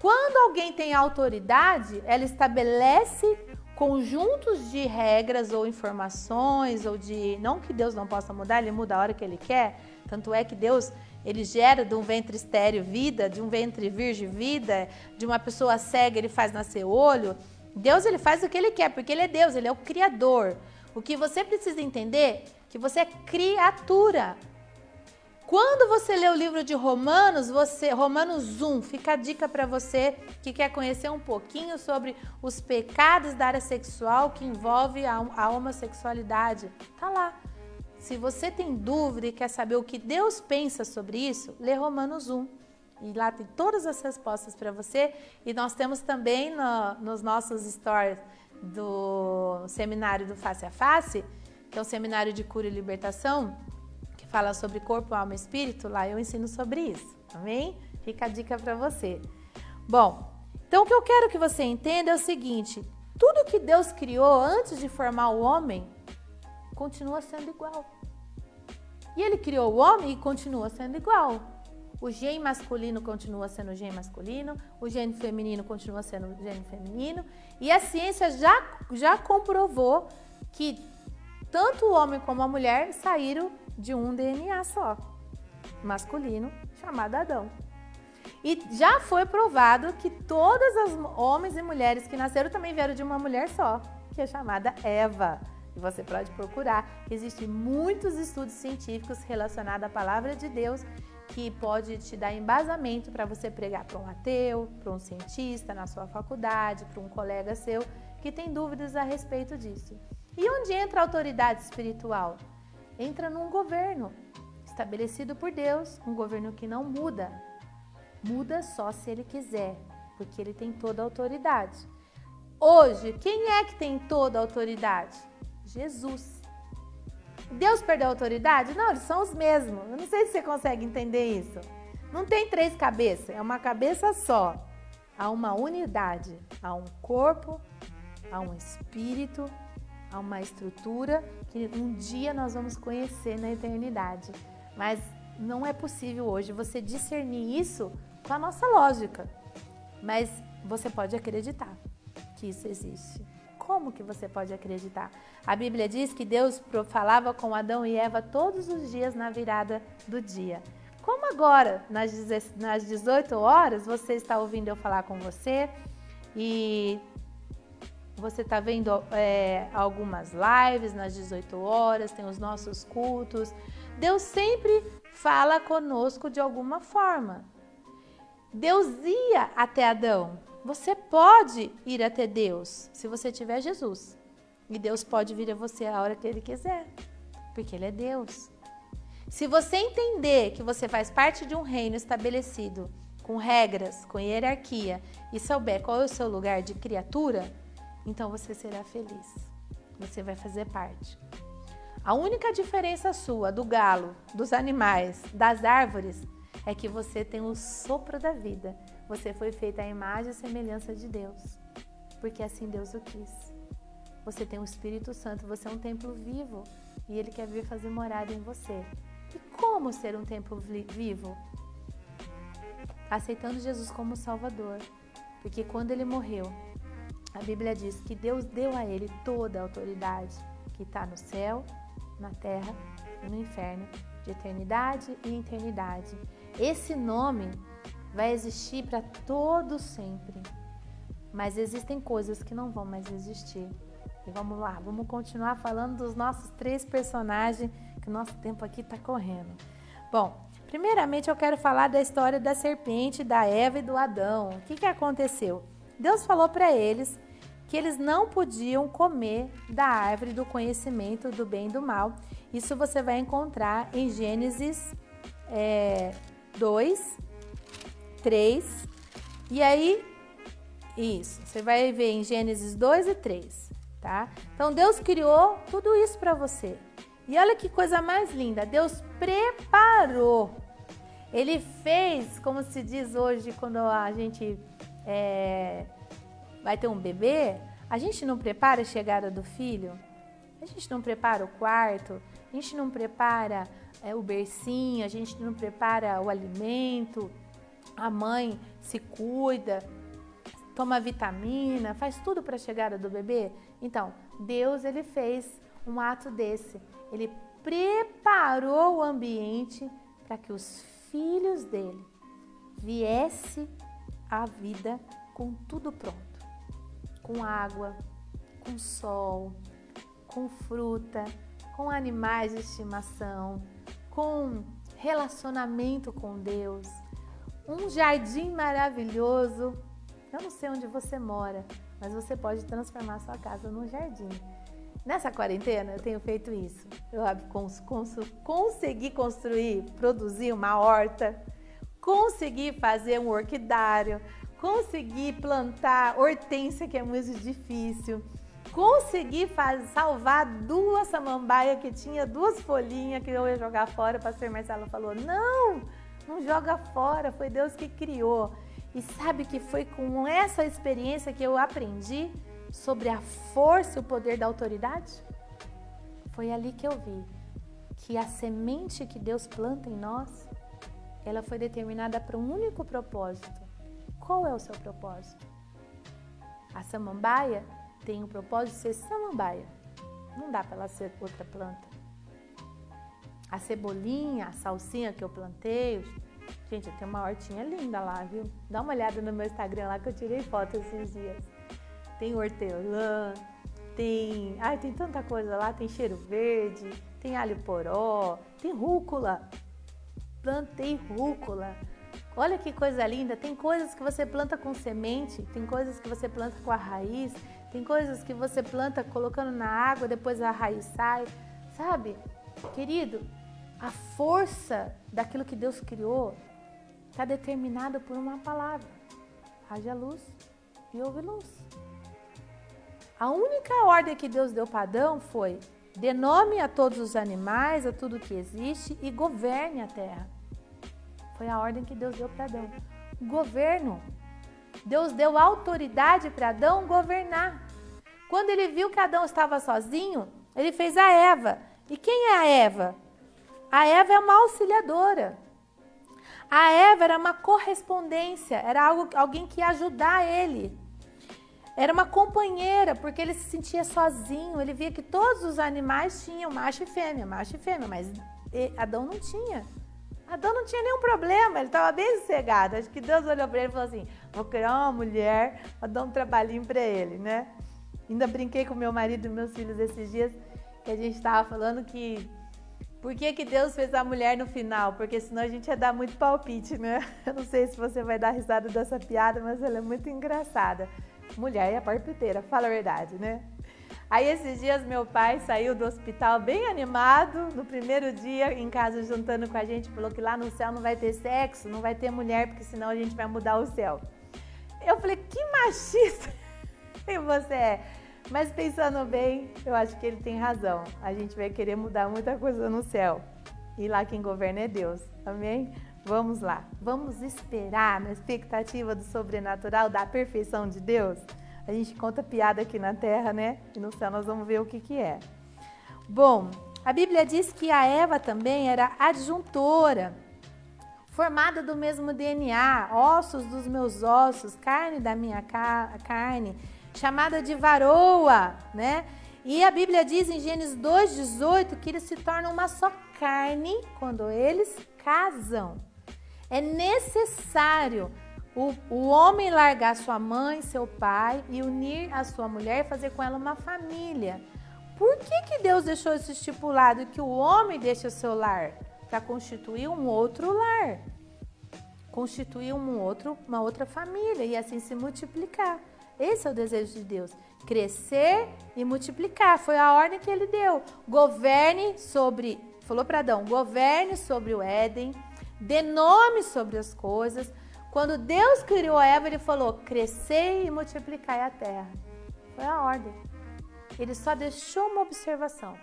Quando alguém tem autoridade, ela estabelece conjuntos de regras ou informações, ou de... Não que Deus não possa mudar, ele muda a hora que ele quer. Tanto é que Deus, ele gera de um ventre estéril vida, de um ventre virgem vida, de uma pessoa cega ele faz nascer olho. Deus, ele faz o que ele quer, porque ele é Deus, ele é o Criador. O que você precisa entender é que você é criatura. Quando você lê o livro de Romanos, Romanos 1, fica a dica para você que quer conhecer um pouquinho sobre os pecados da área sexual que envolve a homossexualidade. Tá lá. Se você tem dúvida e quer saber o que Deus pensa sobre isso, lê Romanos 1. E lá tem todas as respostas para você. E nós temos também nos nossos stories do seminário do Face a Face, que é um seminário de cura e libertação, fala sobre corpo, alma e espírito, lá eu ensino sobre isso, amém? Fica a dica para você. Bom, então o que eu quero que você entenda é o seguinte, tudo que Deus criou antes de formar o homem, continua sendo igual. E Ele criou o homem e continua sendo igual. O gene masculino continua sendo o gene masculino, o gene feminino continua sendo o gene feminino, e a ciência já comprovou que tanto o homem como a mulher saíram de um DNA só, masculino, chamado Adão. E já foi provado que todos os homens e mulheres que nasceram também vieram de uma mulher só, que é chamada Eva. E você pode procurar, que existem muitos estudos científicos relacionados à palavra de Deus que pode te dar embasamento para você pregar para um ateu, para um cientista na sua faculdade, para um colega seu que tem dúvidas a respeito disso. E onde entra a autoridade espiritual? Entra num governo estabelecido por Deus, um governo que não muda. Muda só se Ele quiser, porque Ele tem toda a autoridade. Hoje, quem é que tem toda a autoridade? Jesus. Deus perdeu a autoridade? Não, eles são os mesmos. Eu não sei se você consegue entender isso. Não tem 3 cabeças, é uma cabeça só. Há uma unidade, há um corpo, há um espírito, há uma estrutura que um dia nós vamos conhecer na eternidade. Mas não é possível hoje você discernir isso com a nossa lógica. Mas você pode acreditar que isso existe. Como que você pode acreditar? A Bíblia diz que Deus falava com Adão e Eva todos os dias na virada do dia. Como agora, nas 18 horas, você está ouvindo eu falar com você e você está vendo algumas lives nas 18 horas, tem os nossos cultos. Deus sempre fala conosco de alguma forma. Deus ia até Adão. Você pode ir até Deus se você tiver Jesus. E Deus pode vir a você a hora que Ele quiser, porque Ele é Deus. Se você entender que você faz parte de um reino estabelecido, com regras, com hierarquia, e souber qual é o seu lugar de criatura, então você será feliz. Você vai fazer parte. A única diferença sua do galo, dos animais, das árvores, é que você tem o sopro da vida. Você foi feita à imagem e semelhança de Deus, porque assim Deus o quis. Você tem o Espírito Santo, você é um templo vivo e Ele quer vir fazer morada em você. E como ser um templo vivo? Aceitando Jesus como Salvador, porque quando Ele morreu, a Bíblia diz que Deus deu a Ele toda a autoridade que está no céu, na terra e no inferno, de eternidade e eternidade. Esse nome vai existir para todo sempre, mas existem coisas que não vão mais existir. E vamos lá, vamos continuar falando dos nossos 3 personagens, que o nosso tempo aqui está correndo. Bom, primeiramente eu quero falar da história da serpente, da Eva e do Adão. O que aconteceu? Deus falou para eles que eles não podiam comer da árvore do conhecimento do bem e do mal. Isso você vai encontrar em Gênesis 2, 3. E aí, isso, você vai ver em Gênesis 2 e 3, tá? Então, Deus criou tudo isso para você. E olha que coisa mais linda, Deus preparou. Ele fez, como se diz hoje, quando a gente vai ter um bebê, a gente não prepara a chegada do filho, a gente não prepara o quarto, a gente não prepara o bercinho, a gente não prepara o alimento, a mãe se cuida, toma vitamina, faz tudo para a chegada do bebê. Então, Deus, Ele fez um ato desse. Ele preparou o ambiente para que os filhos dele viessem à vida com tudo pronto. Com água, com sol, com fruta, com animais de estimação, com relacionamento com Deus, um jardim maravilhoso. Eu não sei onde você mora, mas você pode transformar sua casa num jardim. Nessa quarentena eu tenho feito isso. Eu consegui construir, produzir uma horta, consegui fazer um orquidário, consegui plantar hortênsia, que é muito difícil, consegui salvar 2 samambaias que tinha 2 folhinhas que eu ia jogar fora. O pastor Marcelo falou, não joga fora, foi Deus que criou. E sabe que foi com essa experiência que eu aprendi sobre a força e o poder da autoridade? Foi ali que eu vi que a semente que Deus planta em nós, ela foi determinada para um único propósito. Qual é o seu propósito? A samambaia tem o propósito de ser samambaia. Não dá para ela ser outra planta. A cebolinha, a salsinha que eu plantei, gente, eu tenho uma hortinha linda lá, viu? Dá uma olhada no meu Instagram lá que eu tirei foto esses dias. Tem hortelã, tem tanta coisa lá, tem cheiro verde, tem alho poró, tem rúcula. Plantei rúcula. Olha que coisa linda, tem coisas que você planta com semente, tem coisas que você planta com a raiz, tem coisas que você planta colocando na água, depois a raiz sai, sabe? Querido, a força daquilo que Deus criou está determinada por uma palavra. Haja luz e houve luz. A única ordem que Deus deu para Adão foi: dê nome a todos os animais, a tudo que existe e governe a terra. Foi a ordem que Deus deu para Adão. Governo. Deus deu autoridade para Adão governar. Quando ele viu que Adão estava sozinho, ele fez a Eva. E quem é a Eva? A Eva é uma auxiliadora. A Eva era uma correspondência, era alguém que ia ajudar ele. Era uma companheira, porque ele se sentia sozinho. Ele via que todos os animais tinham macho e fêmea, mas Adão não tinha. Adão não tinha nenhum problema, ele estava bem sossegado. Acho que Deus olhou para ele e falou assim: vou criar uma mulher para dar um trabalhinho para ele, né? Ainda brinquei com meu marido e meus filhos esses dias, que a gente estava falando que por que Deus fez a mulher no final? Porque senão a gente ia dar muito palpite, né? Eu não sei se você vai dar risada dessa piada, mas ela é muito engraçada. Mulher é a palpiteira, fala a verdade, né? Aí esses dias meu pai saiu do hospital bem animado, no primeiro dia em casa juntando com a gente, falou que lá no céu não vai ter sexo, não vai ter mulher, porque senão a gente vai mudar o céu. Eu falei, que machista você é. Mas pensando bem, eu acho que ele tem razão. A gente vai querer mudar muita coisa no céu. E lá quem governa é Deus. Amém? Vamos lá. Vamos esperar na expectativa do sobrenatural, da perfeição de Deus? A gente conta piada aqui na terra, né? E no céu nós vamos ver o que é. Bom, a Bíblia diz que a Eva também era adjuntora, formada do mesmo DNA, ossos dos meus ossos, carne da minha carne, chamada de varoa, né? E a Bíblia diz em Gênesis 2:18 que eles se tornam uma só carne quando eles casam. É necessário o homem largar sua mãe, seu pai e unir a sua mulher e fazer com ela uma família. Por que Deus deixou isso estipulado que o homem deixa o seu lar? Para constituir um outro lar, constituir uma outra família e assim se multiplicar. Esse é o desejo de Deus, crescer e multiplicar. Foi a ordem que ele deu. Falou para Adão, governe sobre o Éden, dê nome sobre as coisas. Quando Deus criou a Eva, ele falou, crescer e multiplicar a terra. Foi a ordem. Ele só deixou uma observação.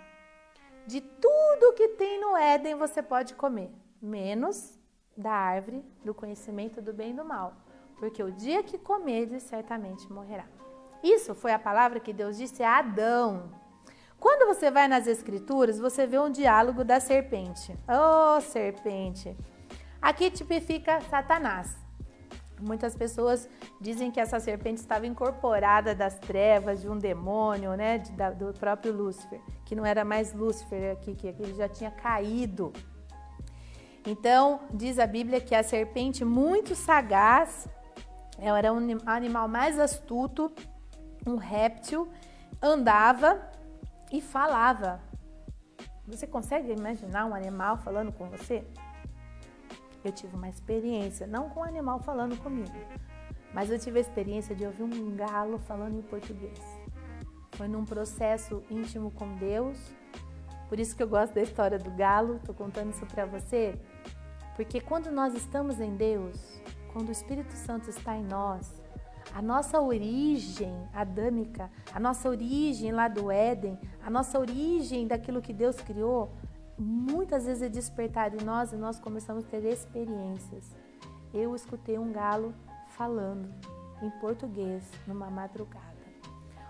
De tudo que tem no Éden você pode comer, menos da árvore do conhecimento do bem e do mal. Porque o dia que comerdes, certamente morrerá. Isso foi a palavra que Deus disse a Adão. Quando você vai nas Escrituras, você vê um diálogo da serpente. Oh, serpente! Aqui tipifica Satanás. Muitas pessoas dizem que essa serpente estava incorporada das trevas, de um demônio, né, do próprio Lúcifer, que não era mais Lúcifer aqui, que ele já tinha caído. Então, diz a Bíblia que a serpente, muito sagaz, ela era um animal mais astuto, um réptil, andava e falava. Você consegue imaginar um animal falando com você? Eu tive uma experiência, não com um animal falando comigo, mas eu tive a experiência de ouvir um galo falando em português. Foi num processo íntimo com Deus, por isso que eu gosto da história do galo, estou contando isso para você, porque quando nós estamos em Deus, quando o Espírito Santo está em nós, a nossa origem adâmica, a nossa origem lá do Éden, a nossa origem daquilo que Deus criou, muitas vezes é despertado em nós e nós começamos a ter experiências. Eu escutei um galo falando em português numa madrugada.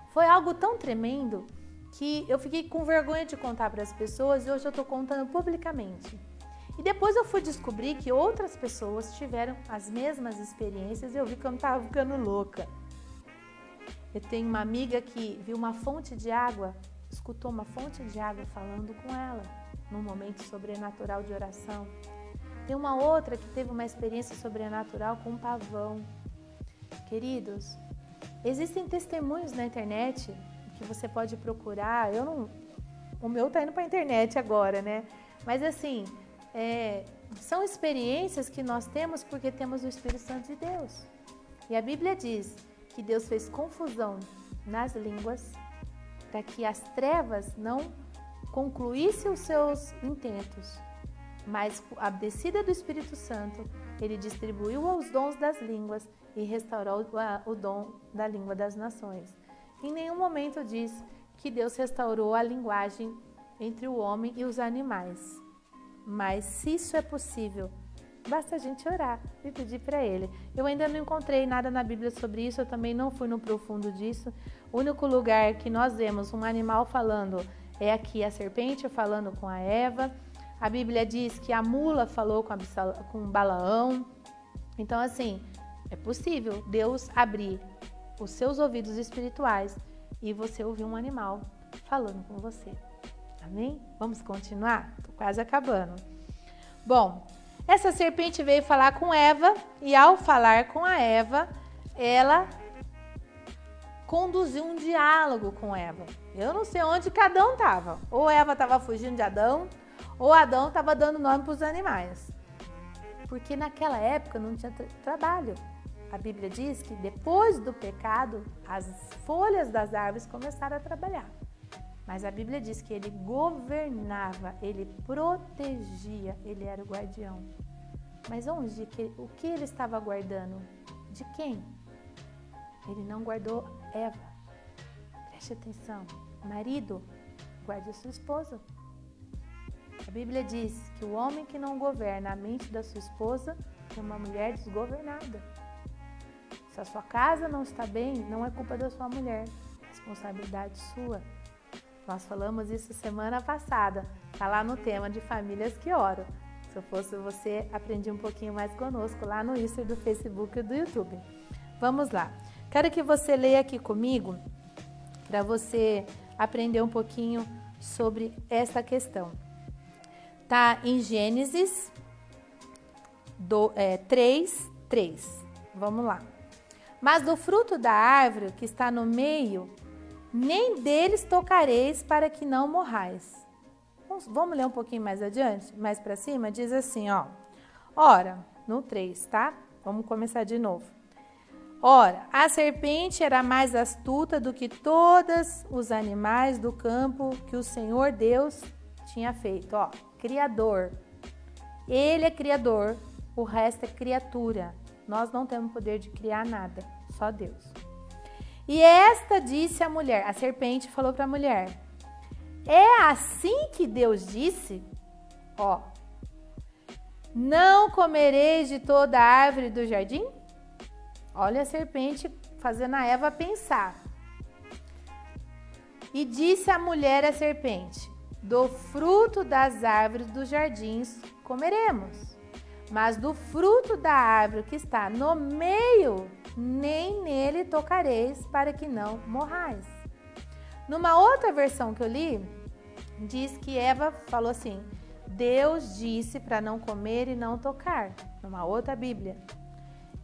Foi algo tão tremendo que eu fiquei com vergonha de contar para as pessoas e hoje eu estou contando publicamente. E depois eu fui descobrir que outras pessoas tiveram as mesmas experiências e eu vi que eu não estava ficando louca. Eu tenho uma amiga que viu uma fonte de água, escutou uma fonte de água falando com ela num momento sobrenatural de oração. Tem uma outra que teve uma experiência sobrenatural com um pavão. Queridos, existem testemunhos na internet que você pode procurar. O meu tá indo para a internet agora, né? Mas assim, são experiências que nós temos porque temos o Espírito Santo de Deus. E a Bíblia diz que Deus fez confusão nas línguas para que as trevas não concluíssem os seus intentos. Mas a descida do Espírito Santo, ele distribuiu os dons das línguas e restaurou o dom da língua das nações. Em nenhum momento diz que Deus restaurou a linguagem entre o homem e os animais. Mas se isso é possível, basta a gente orar e pedir para Ele. Eu ainda não encontrei nada na Bíblia sobre isso, eu também não fui no profundo disso. O único lugar que nós vemos um animal falando é aqui a serpente falando com a Eva. A Bíblia diz que a mula falou com Balaão. Então, assim, é possível Deus abrir os seus ouvidos espirituais e você ouvir um animal falando com você. Amém? Vamos continuar? Estou quase acabando. Bom, essa serpente veio falar com Eva e ao falar com a Eva, ela conduziu um diálogo com Eva. Eu não sei onde cada um estava. Ou Eva estava fugindo de Adão, ou Adão estava dando nome para os animais. Porque naquela época não tinha trabalho. A Bíblia diz que depois do pecado, as folhas das árvores começaram a trabalhar. Mas a Bíblia diz que ele governava, ele protegia, ele era o guardião. Mas onde? O que ele estava guardando? De quem? Ele não guardou Eva. Preste atenção. Marido, guarde a sua esposa. A Bíblia diz que o homem que não governa a mente da sua esposa é uma mulher desgovernada. Se a sua casa não está bem, não é culpa da sua mulher, é responsabilidade sua. Nós falamos isso semana passada, está lá no tema de famílias que oram. Se eu fosse você, aprendi um pouquinho mais conosco lá no Insta do Facebook e do YouTube. Vamos lá. Quero que você leia aqui comigo para você aprender um pouquinho sobre essa questão. Tá em Gênesis 3:3. Vamos lá. Mas do fruto da árvore que está no meio, nem deles tocareis para que não morrais. Vamos ler um pouquinho mais adiante, mais para cima, diz assim, ó. Ora, no 3, tá? Vamos começar de novo. Ora, a serpente era mais astuta do que todos os animais do campo que o Senhor Deus tinha feito. Ó, criador. Ele é criador, o resto é criatura. Nós não temos poder de criar nada, só Deus. E esta disse à mulher, a serpente falou para a mulher, é assim que Deus disse? Ó, não comereis de toda a árvore do jardim? Olha a serpente fazendo a Eva pensar. E disse a mulher à serpente, do fruto das árvores dos jardins comeremos, mas do fruto da árvore que está no meio, nem nele tocareis, para que não morrais. Numa outra versão que eu li, diz que Eva falou assim, Deus disse para não comer e não tocar. Numa outra Bíblia.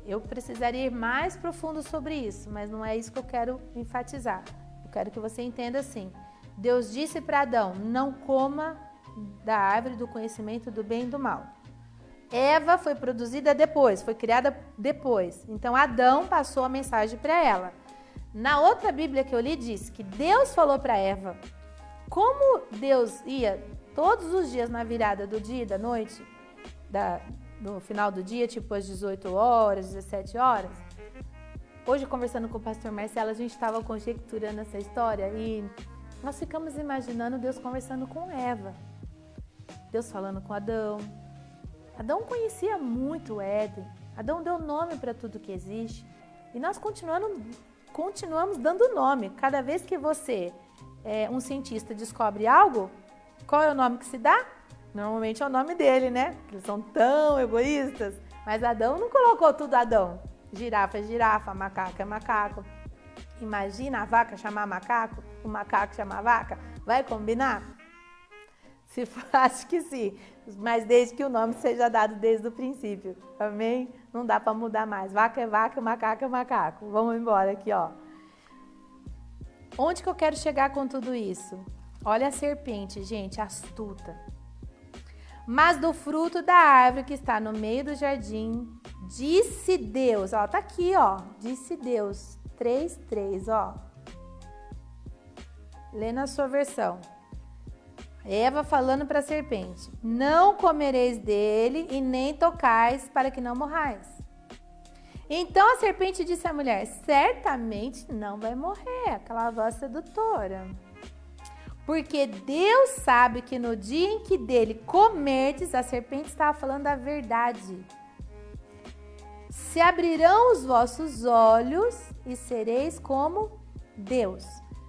Eu precisaria ir mais profundo sobre isso, mas não é isso que eu quero enfatizar. Eu quero que você entenda assim. Deus disse para Adão, não coma da árvore do conhecimento do bem e do mal. Eva foi produzida depois, foi criada depois. Então Adão passou a mensagem para ela. Na outra Bíblia que eu li diz que Deus falou para Eva, como Deus ia todos os dias na virada do dia e da noite, no final do dia, tipo às 18 horas, 17 horas. Hoje, conversando com o pastor Marcelo, a gente estava conjecturando essa história e nós ficamos imaginando Deus conversando com Eva. Deus falando com Adão. Adão conhecia muito o Éden. Adão deu nome para tudo que existe. E nós continuamos dando nome. Cada vez que você, um cientista, descobre algo, qual é o nome que se dá? Normalmente é o nome dele, né? Eles são tão egoístas. Mas Adão não colocou tudo Adão. Girafa é girafa, macaco é macaco. Imagina a vaca chamar macaco, o macaco chamar vaca. Vai combinar? Acho que sim. Mas desde que o nome seja dado desde o princípio. Amém? Não dá para mudar mais. Vaca é vaca, macaco é macaco. Vamos embora aqui, ó. Onde que eu quero chegar com tudo isso? Olha a serpente, gente, astuta. Mas do fruto da árvore que está no meio do jardim, disse Deus, ó, tá aqui, ó, disse Deus, 3:3, ó. Lê na sua versão. Eva falando para a serpente, não comereis dele e nem tocais para que não morrais. Então a serpente disse à mulher, certamente não vai morrer, aquela voz sedutora. Porque Deus sabe que no dia em que dele comerdes, a serpente estava falando a verdade. Se abrirão os vossos olhos e sereis como Deus,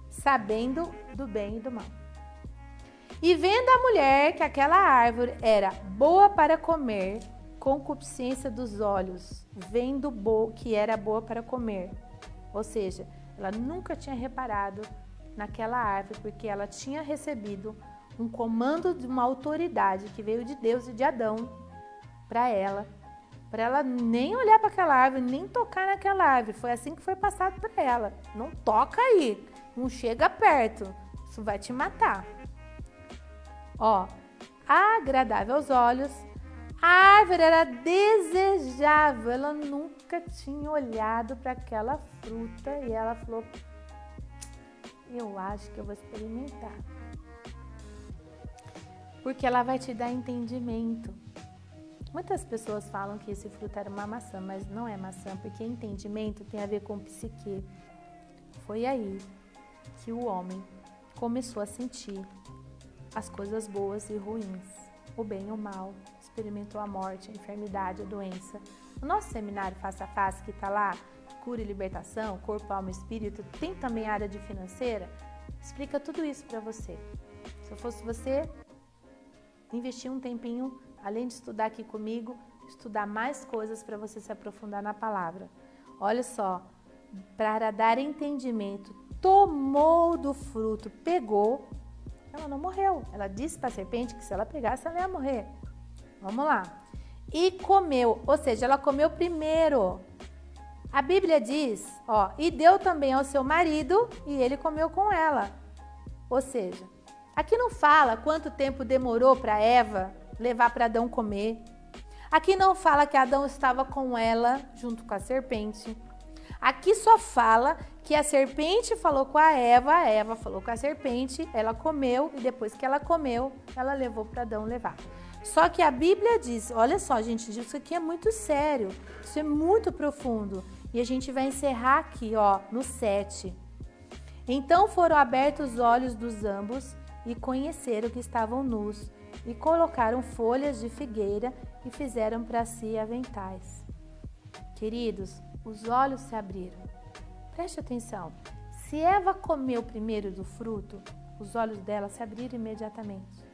sabendo do bem e do mal. E vendo a mulher que aquela árvore era boa para comer, concupiscência dos olhos, vendo que era boa para comer. Ou seja, ela nunca tinha reparado naquela árvore, porque ela tinha recebido um comando de uma autoridade que veio de Deus e de Adão para ela nem olhar para aquela árvore, nem tocar naquela árvore. Foi assim que foi passado para ela. Não toca aí, não chega perto, isso vai te matar. Ó, agradável aos olhos, a árvore era desejável, ela nunca tinha olhado para aquela fruta e ela falou, eu acho que eu vou experimentar. Porque ela vai te dar entendimento. Muitas pessoas falam que esse fruto era uma maçã, mas não é maçã, porque entendimento tem a ver com psique. Foi aí que o homem começou a sentir as coisas boas e ruins, o bem e o mal, experimentou a morte, a enfermidade, a doença. No nosso seminário Face a Face, que está lá, Cura e Libertação, Corpo, Alma e Espírito, tem também a área de financeira, explica tudo isso para você. Se eu fosse você, investir um tempinho, além de estudar aqui comigo, estudar mais coisas para você se aprofundar na palavra. Olha só, para dar entendimento, tomou do fruto, pegou, ela não morreu. Ela disse para a serpente que se ela pegasse, ela ia morrer. Vamos lá. E comeu, ou seja, ela comeu primeiro. A Bíblia diz, ó, e deu também ao seu marido e ele comeu com ela. Ou seja, aqui não fala quanto tempo demorou para Eva levar para Adão comer. Aqui não fala que Adão estava com ela junto com a serpente. Aqui só fala que a serpente falou com a Eva falou com a serpente, ela comeu e depois que ela comeu, ela levou para Adão levar. Só que a Bíblia diz, olha só, gente, isso aqui é muito sério, isso é muito profundo. E a gente vai encerrar aqui, ó, no 7. Então foram abertos os olhos dos ambos e conheceram que estavam nus e colocaram folhas de figueira e fizeram para si aventais. Queridos, os olhos se abriram. Preste atenção. Se Eva comeu primeiro do fruto, os olhos dela se abriram imediatamente.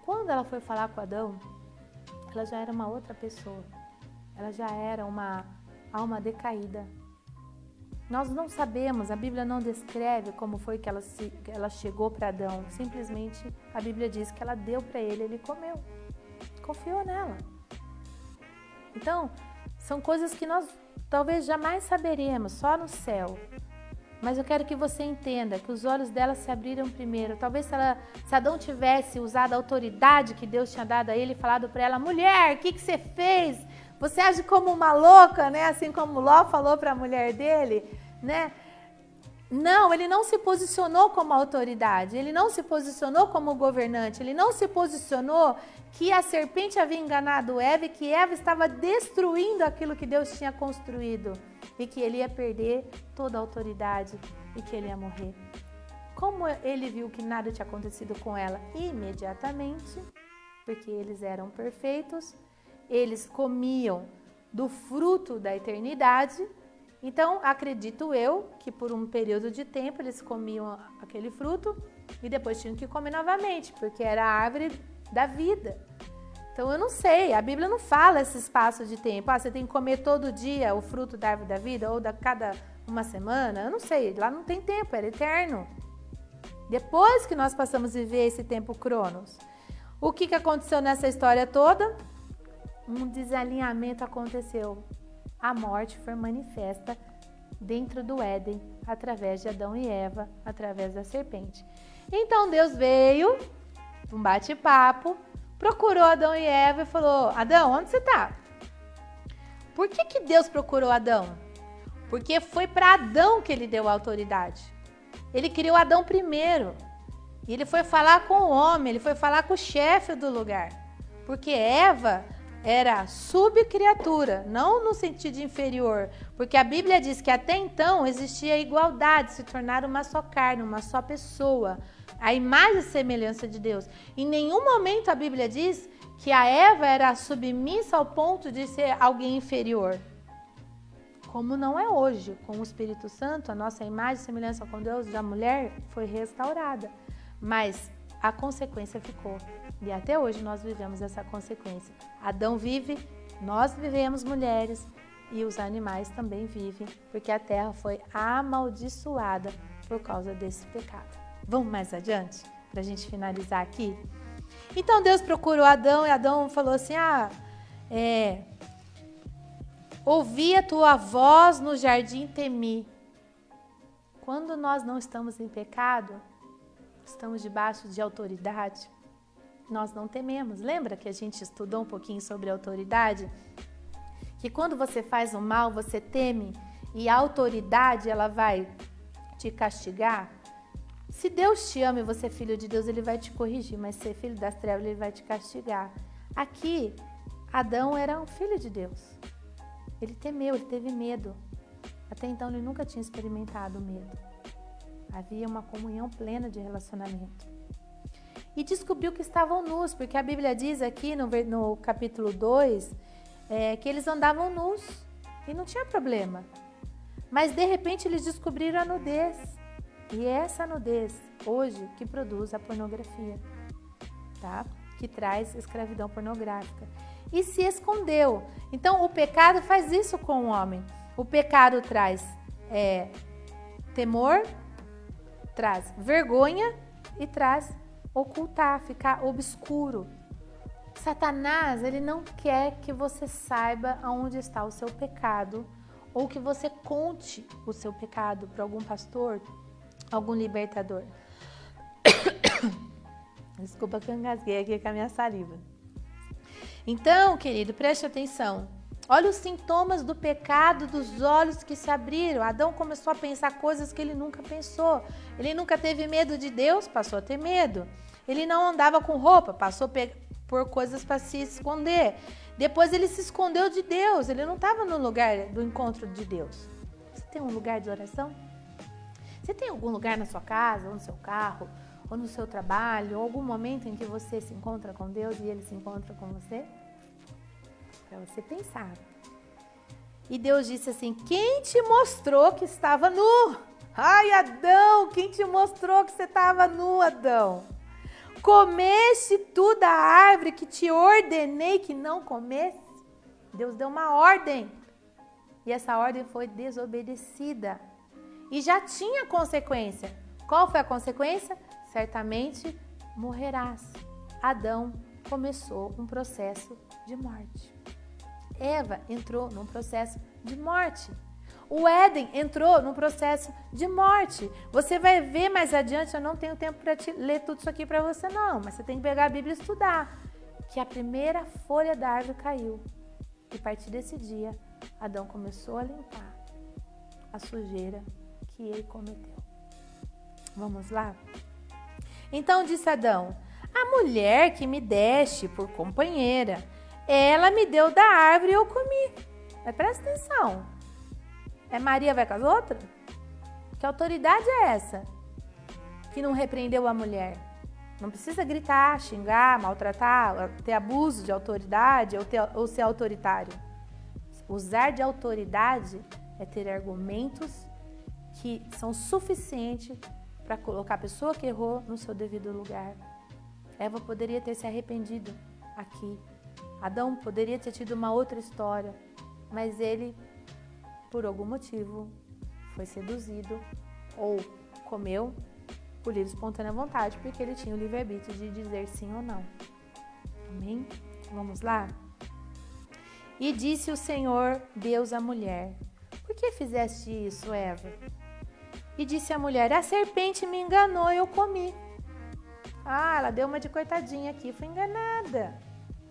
Quando ela foi falar com Adão, ela já era uma outra pessoa. Ela já era uma alma decaída. Nós não sabemos, a Bíblia não descreve como foi que ela chegou para Adão. Simplesmente a Bíblia diz que ela deu para ele, ele comeu. Confiou nela. Então, são coisas que nós talvez jamais saberemos, só no céu. Mas eu quero que você entenda que os olhos dela se abriram primeiro. Talvez se Adão tivesse usado a autoridade que Deus tinha dado a ele e falado para ela, mulher, o que você fez? Você age como uma louca, né? Assim como Ló falou para a mulher dele, né? Não, ele não se posicionou como autoridade, ele não se posicionou como governante, ele não se posicionou que a serpente havia enganado Eva e que Eva estava destruindo aquilo que Deus tinha construído e que ele ia perder toda a autoridade e que ele ia morrer. Como ele viu que nada tinha acontecido com ela? Imediatamente, porque eles eram perfeitos, eles comiam do fruto da eternidade. Então, acredito eu que por um período de tempo eles comiam aquele fruto e depois tinham que comer novamente, porque era a árvore da vida. Então, eu não sei, a Bíblia não fala esse espaço de tempo. Você tem que comer todo dia o fruto da árvore da vida ou cada uma semana. Eu não sei, lá não tem tempo, era eterno. Depois que nós passamos a viver esse tempo cronos, o que aconteceu nessa história toda? Um desalinhamento aconteceu. A morte foi manifesta dentro do Éden, através de Adão e Eva, através da serpente. Então Deus veio, um bate-papo, procurou Adão e Eva e falou, Adão, onde você está? Por que Deus procurou Adão? Porque foi para Adão que ele deu a autoridade. Ele criou Adão primeiro. E ele foi falar com o homem, ele foi falar com o chefe do lugar. Porque Eva era subcriatura, não no sentido inferior, porque a Bíblia diz que até então existia igualdade, se tornar uma só carne, uma só pessoa, a imagem e semelhança de Deus. Em nenhum momento a Bíblia diz que a Eva era submissa ao ponto de ser alguém inferior. Como não é hoje, com o Espírito Santo, a nossa imagem e semelhança com Deus da mulher foi restaurada, mas a consequência ficou. E até hoje nós vivemos essa consequência. Adão vive, nós vivemos mulheres e os animais também vivem, porque a terra foi amaldiçoada por causa desse pecado. Vamos mais adiante, para a gente finalizar aqui? Então Deus procurou Adão e Adão falou assim, ouvi a tua voz no jardim, temi. Quando nós não estamos em pecado, estamos debaixo de autoridade, nós não tememos. Lembra que a gente estudou um pouquinho sobre autoridade? Que quando você faz o mal, você teme e a autoridade, ela vai te castigar. Se Deus te ama e você é filho de Deus, ele vai te corrigir, mas se é filho das trevas, ele vai te castigar. Aqui, Adão era um filho de Deus. Ele temeu, ele teve medo. Até então, ele nunca tinha experimentado medo. Havia uma comunhão plena de relacionamento. E descobriu que estavam nus, porque a Bíblia diz aqui no capítulo 2 que eles andavam nus e não tinha problema. Mas de repente eles descobriram a nudez. E é essa nudez, hoje, que produz a pornografia, tá? Que traz escravidão pornográfica. E se escondeu. Então o pecado faz isso com o homem. O pecado traz temor, traz vergonha e traz ocultar, ficar obscuro. Satanás, ele não quer que você saiba aonde está o seu pecado ou que você conte o seu pecado para algum pastor, algum libertador. Desculpa que eu engasguei aqui com a minha saliva. Então, querido, preste atenção. Olha os sintomas do pecado dos olhos que se abriram. Adão começou a pensar coisas que ele nunca pensou. Ele nunca teve medo de Deus, passou a ter medo. Ele não andava com roupa, passou por coisas para se esconder. Depois ele se escondeu de Deus, ele não estava no lugar do encontro de Deus. Você tem um lugar de oração? Você tem algum lugar na sua casa, ou no seu carro, ou no seu trabalho, ou algum momento em que você se encontra com Deus e ele se encontra com você? Para você pensar. E Deus disse assim, quem te mostrou que estava nu? Ai, Adão, quem te mostrou que você estava nu, Adão? Comeste tu da árvore que te ordenei que não comesse? Deus deu uma ordem. E essa ordem foi desobedecida. E já tinha consequência. Qual foi a consequência? Certamente morrerás. Adão começou um processo de morte. Eva entrou num processo de morte. O Éden entrou num processo de morte. Você vai ver mais adiante, eu não tenho tempo para ler tudo isso aqui para você não, mas você tem que pegar a Bíblia e estudar, que a primeira folha da árvore caiu. E a partir desse dia, Adão começou a limpar a sujeira que ele cometeu. Vamos lá? Então disse Adão: a mulher que me deste por companheira, ela me deu da árvore e eu comi. Mas presta atenção. É Maria vai com as outras? Que autoridade é essa? Que não repreendeu a mulher? Não precisa gritar, xingar, maltratar, ter abuso de autoridade ou ser autoritário. Usar de autoridade é ter argumentos que são suficientes para colocar a pessoa que errou no seu devido lugar. Eva poderia ter se arrependido aqui. Adão poderia ter tido uma outra história, mas ele, por algum motivo, foi seduzido ou comeu por livre e espontânea vontade, porque ele tinha o livre-arbítrio de dizer sim ou não. Amém? Vamos lá? E disse o Senhor Deus à mulher: por que fizeste isso, Eva? E disse a mulher: a serpente me enganou e eu comi. Ah, ela deu uma de coitadinha aqui, foi enganada.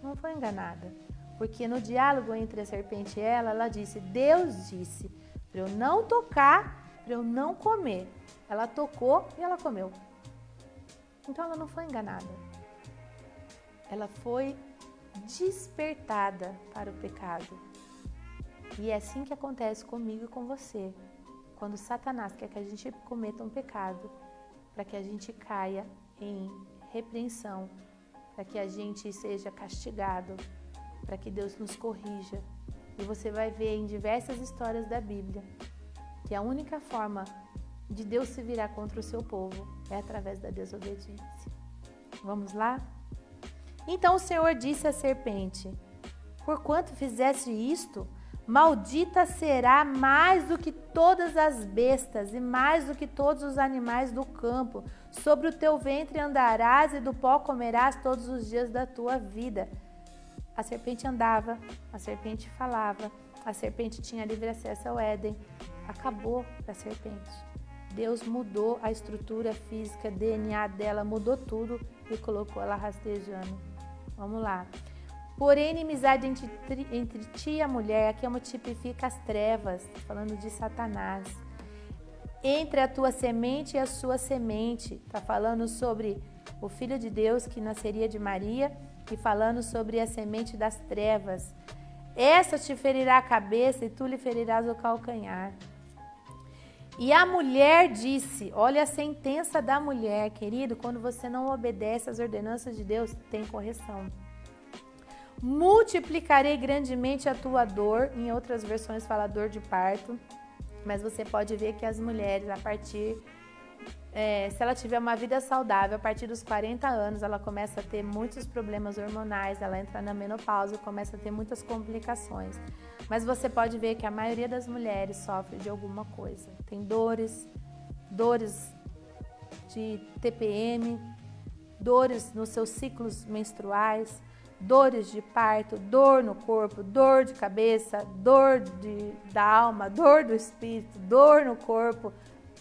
Não foi enganada, porque no diálogo entre a serpente e ela disse: Deus disse para eu não tocar, para eu não comer. Ela tocou e ela comeu. Então ela não foi enganada. Ela foi despertada para o pecado. E é assim que acontece comigo e com você. Quando Satanás quer que a gente cometa um pecado, para que a gente caia em repreensão, para que a gente seja castigado, para que Deus nos corrija. E você vai ver em diversas histórias da Bíblia que a única forma de Deus se virar contra o seu povo é através da desobediência. Vamos lá? Então o Senhor disse à serpente: porquanto fizeste isto, maldita será mais do que todas as bestas e mais do que todos os animais do campo. Sobre o teu ventre andarás e do pó comerás todos os dias da tua vida. A serpente andava, a serpente falava, a serpente tinha livre acesso ao Éden. Acabou para a serpente. Deus mudou a estrutura física, DNA dela, mudou tudo e colocou ela rastejando. Vamos lá. Porém, inimizade entre ti e a mulher, aqui é uma tipifica as trevas, falando de Satanás. Entre a tua semente e a sua semente, está falando sobre o Filho de Deus que nasceria de Maria e falando sobre a semente das trevas. Essa te ferirá a cabeça e tu lhe ferirás o calcanhar. E a mulher disse, olha a sentença da mulher, querido, quando você não obedece às ordenanças de Deus, tem correção. Multiplicarei grandemente a tua dor, em outras versões fala dor de parto, mas você pode ver que as mulheres, a partir, se ela tiver uma vida saudável, a partir dos 40 anos, ela começa a ter muitos problemas hormonais, ela entra na menopausa, começa a ter muitas complicações. Mas você pode ver que a maioria das mulheres sofre de alguma coisa. Tem dores de TPM, dores nos seus ciclos menstruais, dores de parto, dor no corpo, dor de cabeça, dor da alma, dor do espírito, dor no corpo,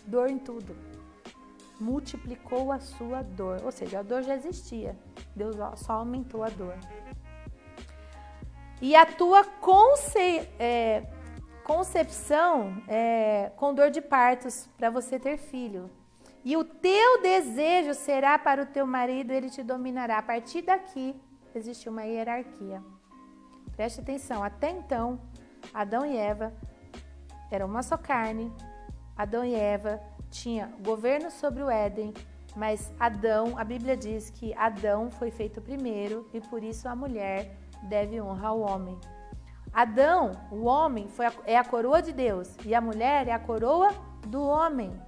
dor em tudo. Multiplicou a sua dor, ou seja, a dor já existia, Deus só aumentou a dor. E a tua concepção com dor de partos para você ter filho. E o teu desejo será para o teu marido, ele te dominará. A partir daqui, existe uma hierarquia. Preste atenção, até então, Adão e Eva eram uma só carne. Adão e Eva tinham governo sobre o Éden, mas Adão, a Bíblia diz que Adão foi feito primeiro e por isso a mulher deve honrar ao homem. Adão, o homem, é a coroa de Deus e a mulher é a coroa do homem.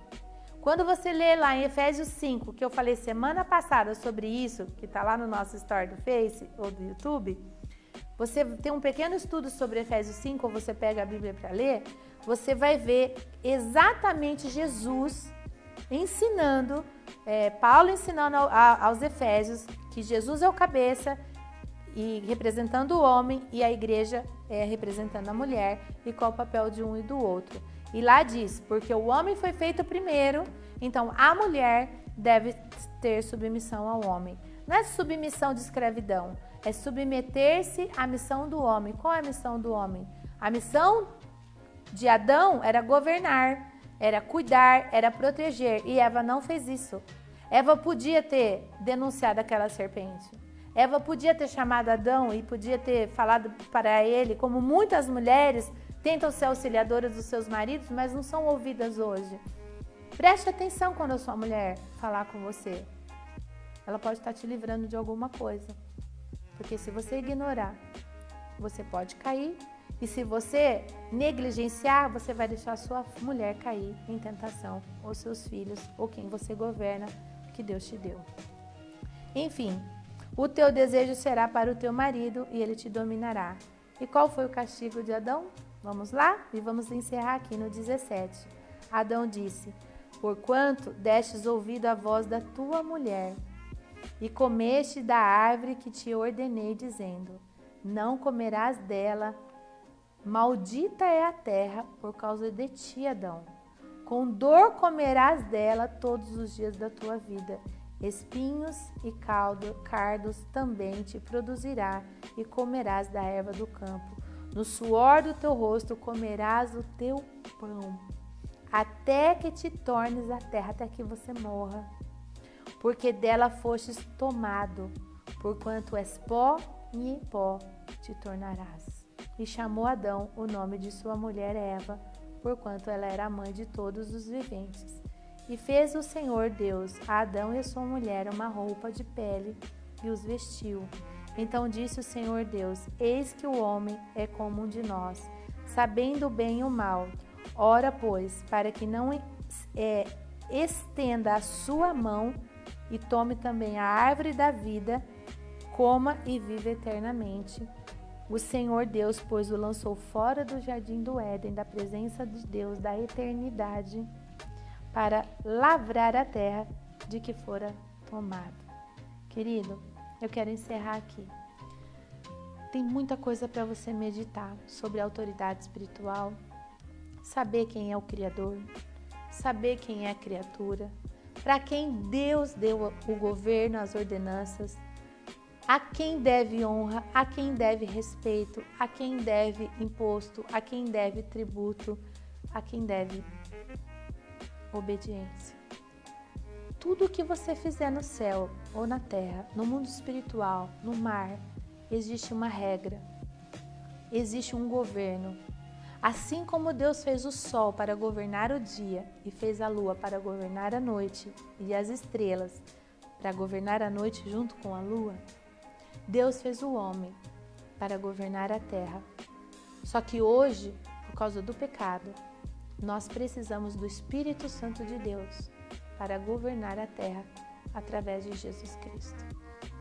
Quando você lê lá em Efésios 5, que eu falei semana passada sobre isso, que está lá no nosso story do Face ou do YouTube, você tem um pequeno estudo sobre Efésios 5, ou você pega a Bíblia para ler, você vai ver exatamente Jesus ensinando, Paulo ensinando aos Efésios que Jesus é o cabeça, e representando o homem, e a igreja representando a mulher, e qual o papel de um e do outro. E lá diz, porque o homem foi feito primeiro, então a mulher deve ter submissão ao homem. Não é submissão de escravidão, é submeter-se à missão do homem. Qual é a missão do homem? A missão de Adão era governar, era cuidar, era proteger. E Eva não fez isso. Eva podia ter denunciado aquela serpente. Eva podia ter chamado Adão e podia ter falado para ele, como muitas mulheres tentam ser auxiliadoras dos seus maridos, mas não são ouvidas hoje. Preste atenção quando a sua mulher falar com você. Ela pode estar te livrando de alguma coisa. Porque se você ignorar, você pode cair. E se você negligenciar, você vai deixar a sua mulher cair em tentação, ou seus filhos, ou quem você governa, que Deus te deu. Enfim, o teu desejo será para o teu marido e ele te dominará. E qual foi o castigo de Adão? Vamos lá? E vamos encerrar aqui no 17. Adão disse, porquanto destes ouvido a voz da tua mulher, e comeste da árvore que te ordenei, dizendo, não comerás dela, maldita é a terra por causa de ti, Adão. Com dor comerás dela todos os dias da tua vida. Espinhos e cardos também te produzirá, e comerás da erva do campo. No suor do teu rosto comerás o teu pão, até que te tornes a terra, até que você morra. Porque dela fostes tomado, porquanto és pó, e em pó te tornarás. E chamou Adão o nome de sua mulher Eva, porquanto ela era a mãe de todos os viventes. E fez o Senhor Deus a Adão e a sua mulher uma roupa de pele e os vestiu. Então disse o Senhor Deus, eis que o homem é como um de nós, sabendo o bem e o mal. Ora, pois, para que não estenda a sua mão e tome também a árvore da vida, coma e viva eternamente. O Senhor Deus, pois, o lançou fora do jardim do Éden, da presença de Deus, da eternidade, para lavrar a terra de que fora tomado. Querido, eu quero encerrar aqui. Tem muita coisa para você meditar sobre a autoridade espiritual, saber quem é o Criador, saber quem é a criatura, para quem Deus deu o governo, as ordenanças, a quem deve honra, a quem deve respeito, a quem deve imposto, a quem deve tributo, a quem deve obediência. Tudo o que você fizer no céu ou na terra, no mundo espiritual, no mar, existe uma regra, existe um governo. Assim como Deus fez o sol para governar o dia e fez a lua para governar a noite e as estrelas para governar a noite junto com a lua, Deus fez o homem para governar a terra. Só que hoje, por causa do pecado, nós precisamos do Espírito Santo de Deus para governar a terra através de Jesus Cristo.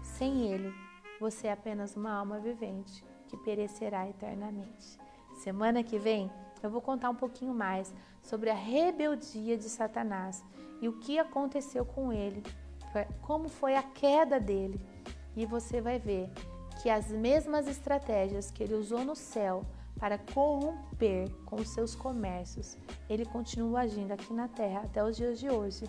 Sem Ele, você é apenas uma alma vivente que perecerá eternamente. Semana que vem, eu vou contar um pouquinho mais sobre a rebeldia de Satanás e o que aconteceu com ele, como foi a queda dele. E você vai ver que as mesmas estratégias que ele usou no céu para corromper com os seus comércios, ele continua agindo aqui na terra até os dias de hoje.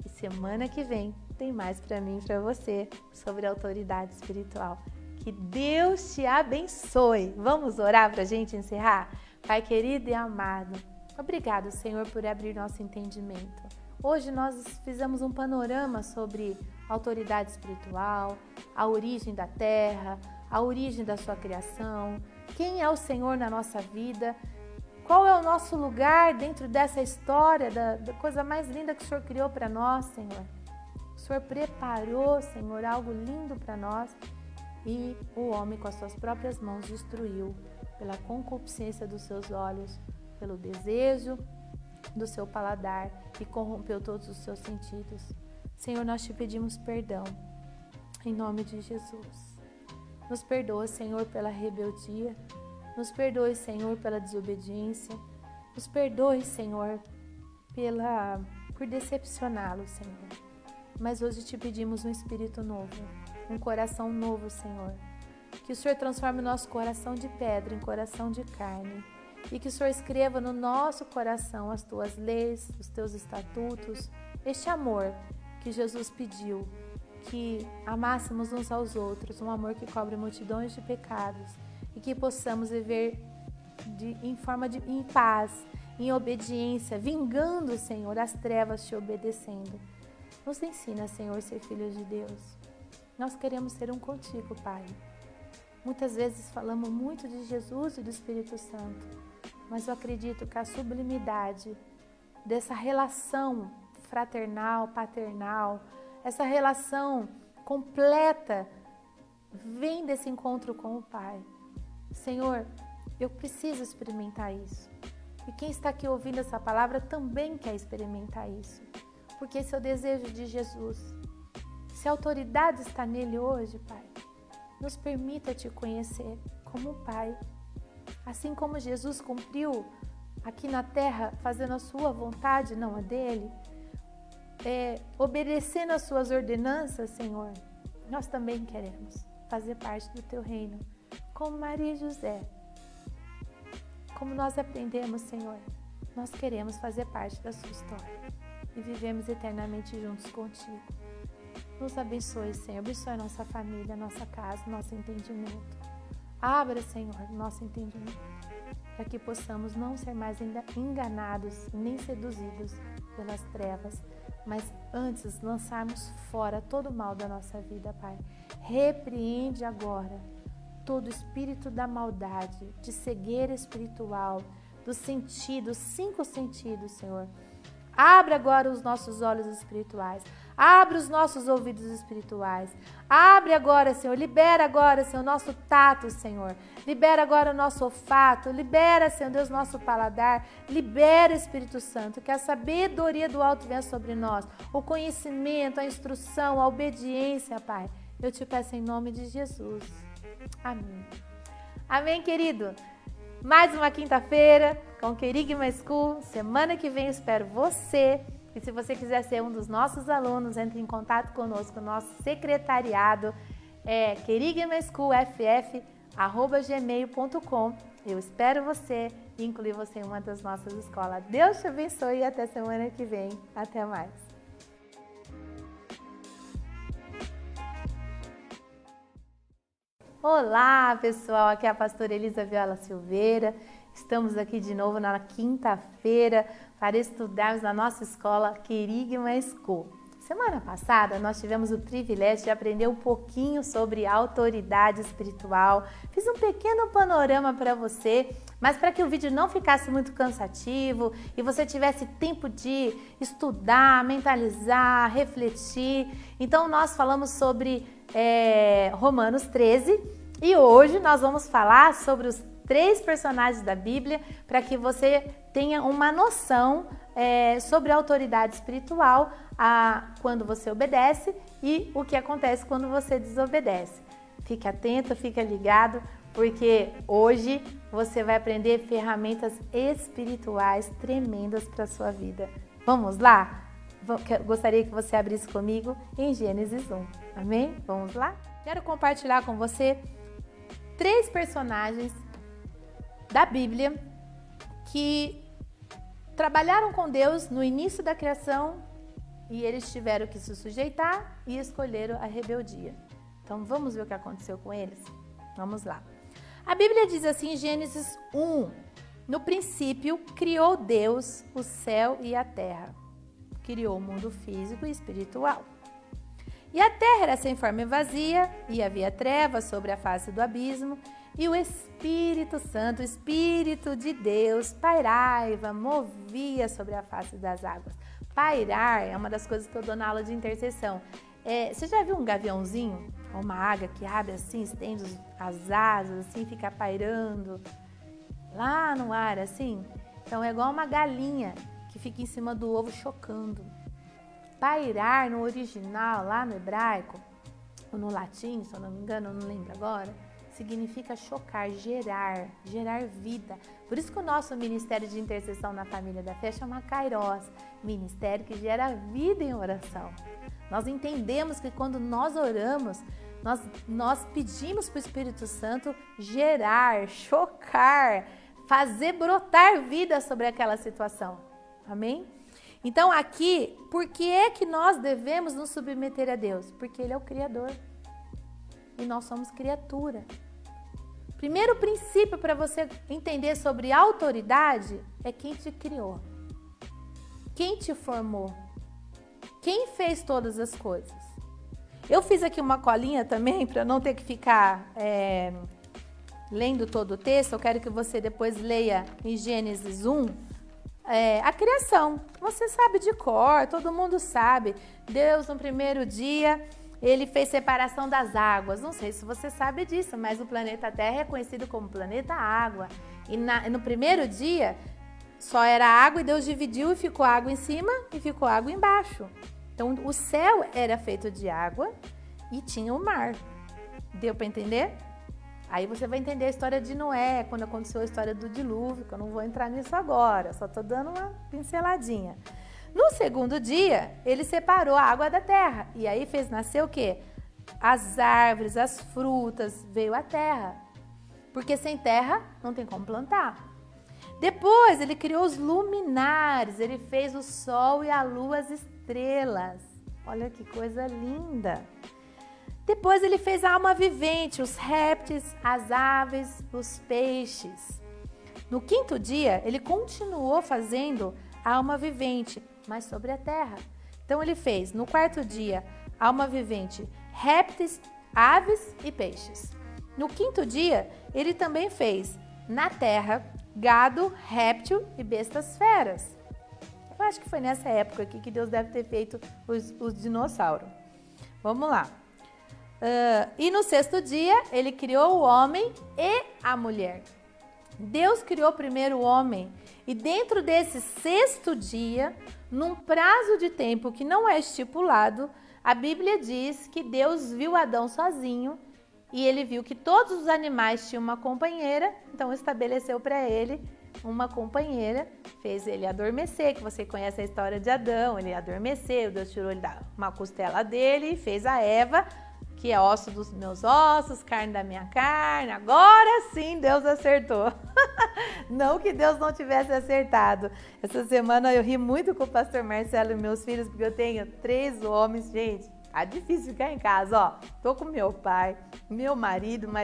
E semana que vem tem mais para mim e para você sobre a autoridade espiritual. Que Deus te abençoe. Vamos orar para a gente encerrar? Pai querido e amado, obrigado, Senhor, por abrir nosso entendimento. Hoje nós fizemos um panorama sobre autoridade espiritual, a origem da terra, a origem da sua criação, quem é o Senhor na nossa vida, qual é o nosso lugar dentro dessa história, da coisa mais linda que o Senhor criou para nós, Senhor. O Senhor preparou, Senhor, algo lindo para nós e o homem com as suas próprias mãos destruiu pela concupiscência dos seus olhos, pelo desejo do seu paladar e corrompeu todos os seus sentidos. Senhor, nós te pedimos perdão, em nome de Jesus. Nos perdoa, Senhor, pela rebeldia, nos perdoe, Senhor, pela desobediência, nos perdoe, Senhor, por decepcioná-lo, Senhor. Mas hoje te pedimos um espírito novo, um coração novo, Senhor. Que o Senhor transforme o nosso coração de pedra em coração de carne e que o Senhor escreva no nosso coração as tuas leis, os teus estatutos, este amor que Jesus pediu, que amássemos uns aos outros, um amor que cobre multidões de pecados e que possamos viver em paz, em obediência, vingando, Senhor, as trevas te obedecendo. Nos ensina, Senhor, a ser filhos de Deus. Nós queremos ser um contigo, Pai. Muitas vezes falamos muito de Jesus e do Espírito Santo, mas eu acredito que a sublimidade dessa relação fraternal, paternal, essa relação completa vem desse encontro com o Pai. Senhor, eu preciso experimentar isso. E quem está aqui ouvindo essa palavra também quer experimentar isso. Porque esse é o desejo de Jesus. Se a autoridade está nele hoje, Pai, nos permita te conhecer como Pai. Assim como Jesus cumpriu aqui na terra, fazendo a sua vontade, não a dele, obedecendo as suas ordenanças, Senhor, nós também queremos fazer parte do teu reino, como Maria e José. Como nós aprendemos, Senhor, nós queremos fazer parte da sua história e vivemos eternamente juntos contigo. Nos abençoe, Senhor, abençoe a nossa família, a nossa casa, nosso entendimento. Abra, Senhor, nosso entendimento, para que possamos não ser mais enganados nem seduzidos pelas trevas, mas antes lançarmos fora todo o mal da nossa vida, Pai. Repreende agora todo espírito da maldade, de cegueira espiritual, dos sentidos, 5 sentidos, Senhor. Abre agora os nossos olhos espirituais. Abre os nossos ouvidos espirituais. Abre agora, Senhor. Libera agora, Senhor, o nosso tato, Senhor. Libera agora o nosso olfato. Libera, Senhor Deus, nosso paladar. Libera, Espírito Santo, que a sabedoria do alto venha sobre nós. O conhecimento, a instrução, a obediência, Pai. Eu te peço em nome de Jesus. Amém. Amém, querido. Mais uma quinta-feira com Querigma School. Semana que vem eu espero você. E se você quiser ser um dos nossos alunos, entre em contato conosco. Nosso secretariado é querigmaschoolff@gmail.com. Eu espero você e incluir você em uma das nossas escolas. Deus te abençoe e até semana que vem. Até mais. Olá, pessoal, aqui é a pastora Elisa Viola Silveira. Estamos aqui de novo na quinta-feira para estudarmos na nossa escola Querigma School. Semana passada nós tivemos o privilégio de aprender um pouquinho sobre autoridade espiritual. Fiz um pequeno panorama para você, mas para que o vídeo não ficasse muito cansativo e você tivesse tempo de estudar, mentalizar, refletir, então nós falamos sobre Romanos 13 e hoje nós vamos falar sobre os 3 personagens da Bíblia para que você tenha uma noção sobre a autoridade espiritual quando você obedece e o que acontece quando você desobedece. Fique atento, fique ligado, porque hoje você vai aprender ferramentas espirituais tremendas para a sua vida. Vamos lá? Gostaria que você abrisse comigo em Gênesis 1. Amém? Vamos lá? Quero compartilhar com você 3 personagens da Bíblia que trabalharam com Deus no início da criação e eles tiveram que se sujeitar e escolheram a rebeldia. Então vamos ver o que aconteceu com eles? Vamos lá. A Bíblia diz assim em Gênesis 1: no princípio criou Deus o céu e a terra. Criou o mundo físico e espiritual. E a terra era sem forma e vazia, e havia trevas sobre a face do abismo, e o Espírito Santo, o Espírito de Deus, pairava, movia sobre a face das águas. Pairar é uma das coisas que eu dou na aula de intercessão. Você já viu um gaviãozinho? Uma águia que abre assim, estende as asas, assim, fica pairando lá no ar, assim? Então é igual uma galinha que fica em cima do ovo chocando. Pairar no original, lá no hebraico, ou no latim, se eu não me engano, eu não lembro agora, significa chocar, gerar vida. Por isso que o nosso Ministério de Intercessão na Família da Fé chama Kairos, Ministério que gera vida em oração. Nós entendemos que quando nós oramos, nós pedimos para o Espírito Santo gerar, chocar, fazer brotar vida sobre aquela situação. Amém? Então aqui, por que é que nós devemos nos submeter a Deus? Porque Ele é o Criador e nós somos criatura. Primeiro princípio para você entender sobre autoridade é quem te criou, quem te formou, quem fez todas as coisas. Eu fiz aqui uma colinha também para não ter que ficar lendo todo o texto. Eu quero que você depois leia em Gênesis 1 a criação. Você sabe de cor, todo mundo sabe. Deus no primeiro dia Ele fez separação das águas. Não sei se você sabe disso, mas o planeta Terra é conhecido como planeta água. E no primeiro dia só era água e Deus dividiu e ficou água em cima e ficou água embaixo. Então o céu era feito de água e tinha o mar. Deu para entender? Aí você vai entender a história de Noé, quando aconteceu a história do dilúvio, que eu não vou entrar nisso agora, só estou dando uma pinceladinha. No segundo dia, ele separou a água da terra. E aí fez nascer o quê? As árvores, as frutas, veio a terra. Porque sem terra não tem como plantar. Depois ele criou os luminares, ele fez o sol e a lua, as estrelas. Olha que coisa linda. Depois ele fez a alma vivente, os répteis, as aves, os peixes. No quinto dia, ele continuou fazendo a alma vivente, mas sobre a terra. Então ele fez, no quarto dia, alma vivente, répteis, aves e peixes. No quinto dia, ele também fez na terra gado, réptil e bestas feras. Eu acho que foi nessa época aqui que Deus deve ter feito os dinossauros. Vamos lá. E no sexto dia, ele criou o homem e a mulher. Deus criou primeiro o homem e dentro desse sexto dia, num prazo de tempo que não é estipulado, a Bíblia diz que Deus viu Adão sozinho e ele viu que todos os animais tinham uma companheira, então estabeleceu para ele uma companheira, fez ele adormecer, que você conhece a história de Adão, ele adormeceu, Deus tirou ele uma costela dele e fez a Eva, que é osso dos meus ossos, carne da minha carne. Agora sim Deus acertou. Não que Deus não tivesse acertado. Essa semana eu ri muito com o pastor Marcelo e meus filhos, porque eu tenho 3 homens, gente. Tá difícil ficar em casa, ó. Tô com meu pai, meu marido, mas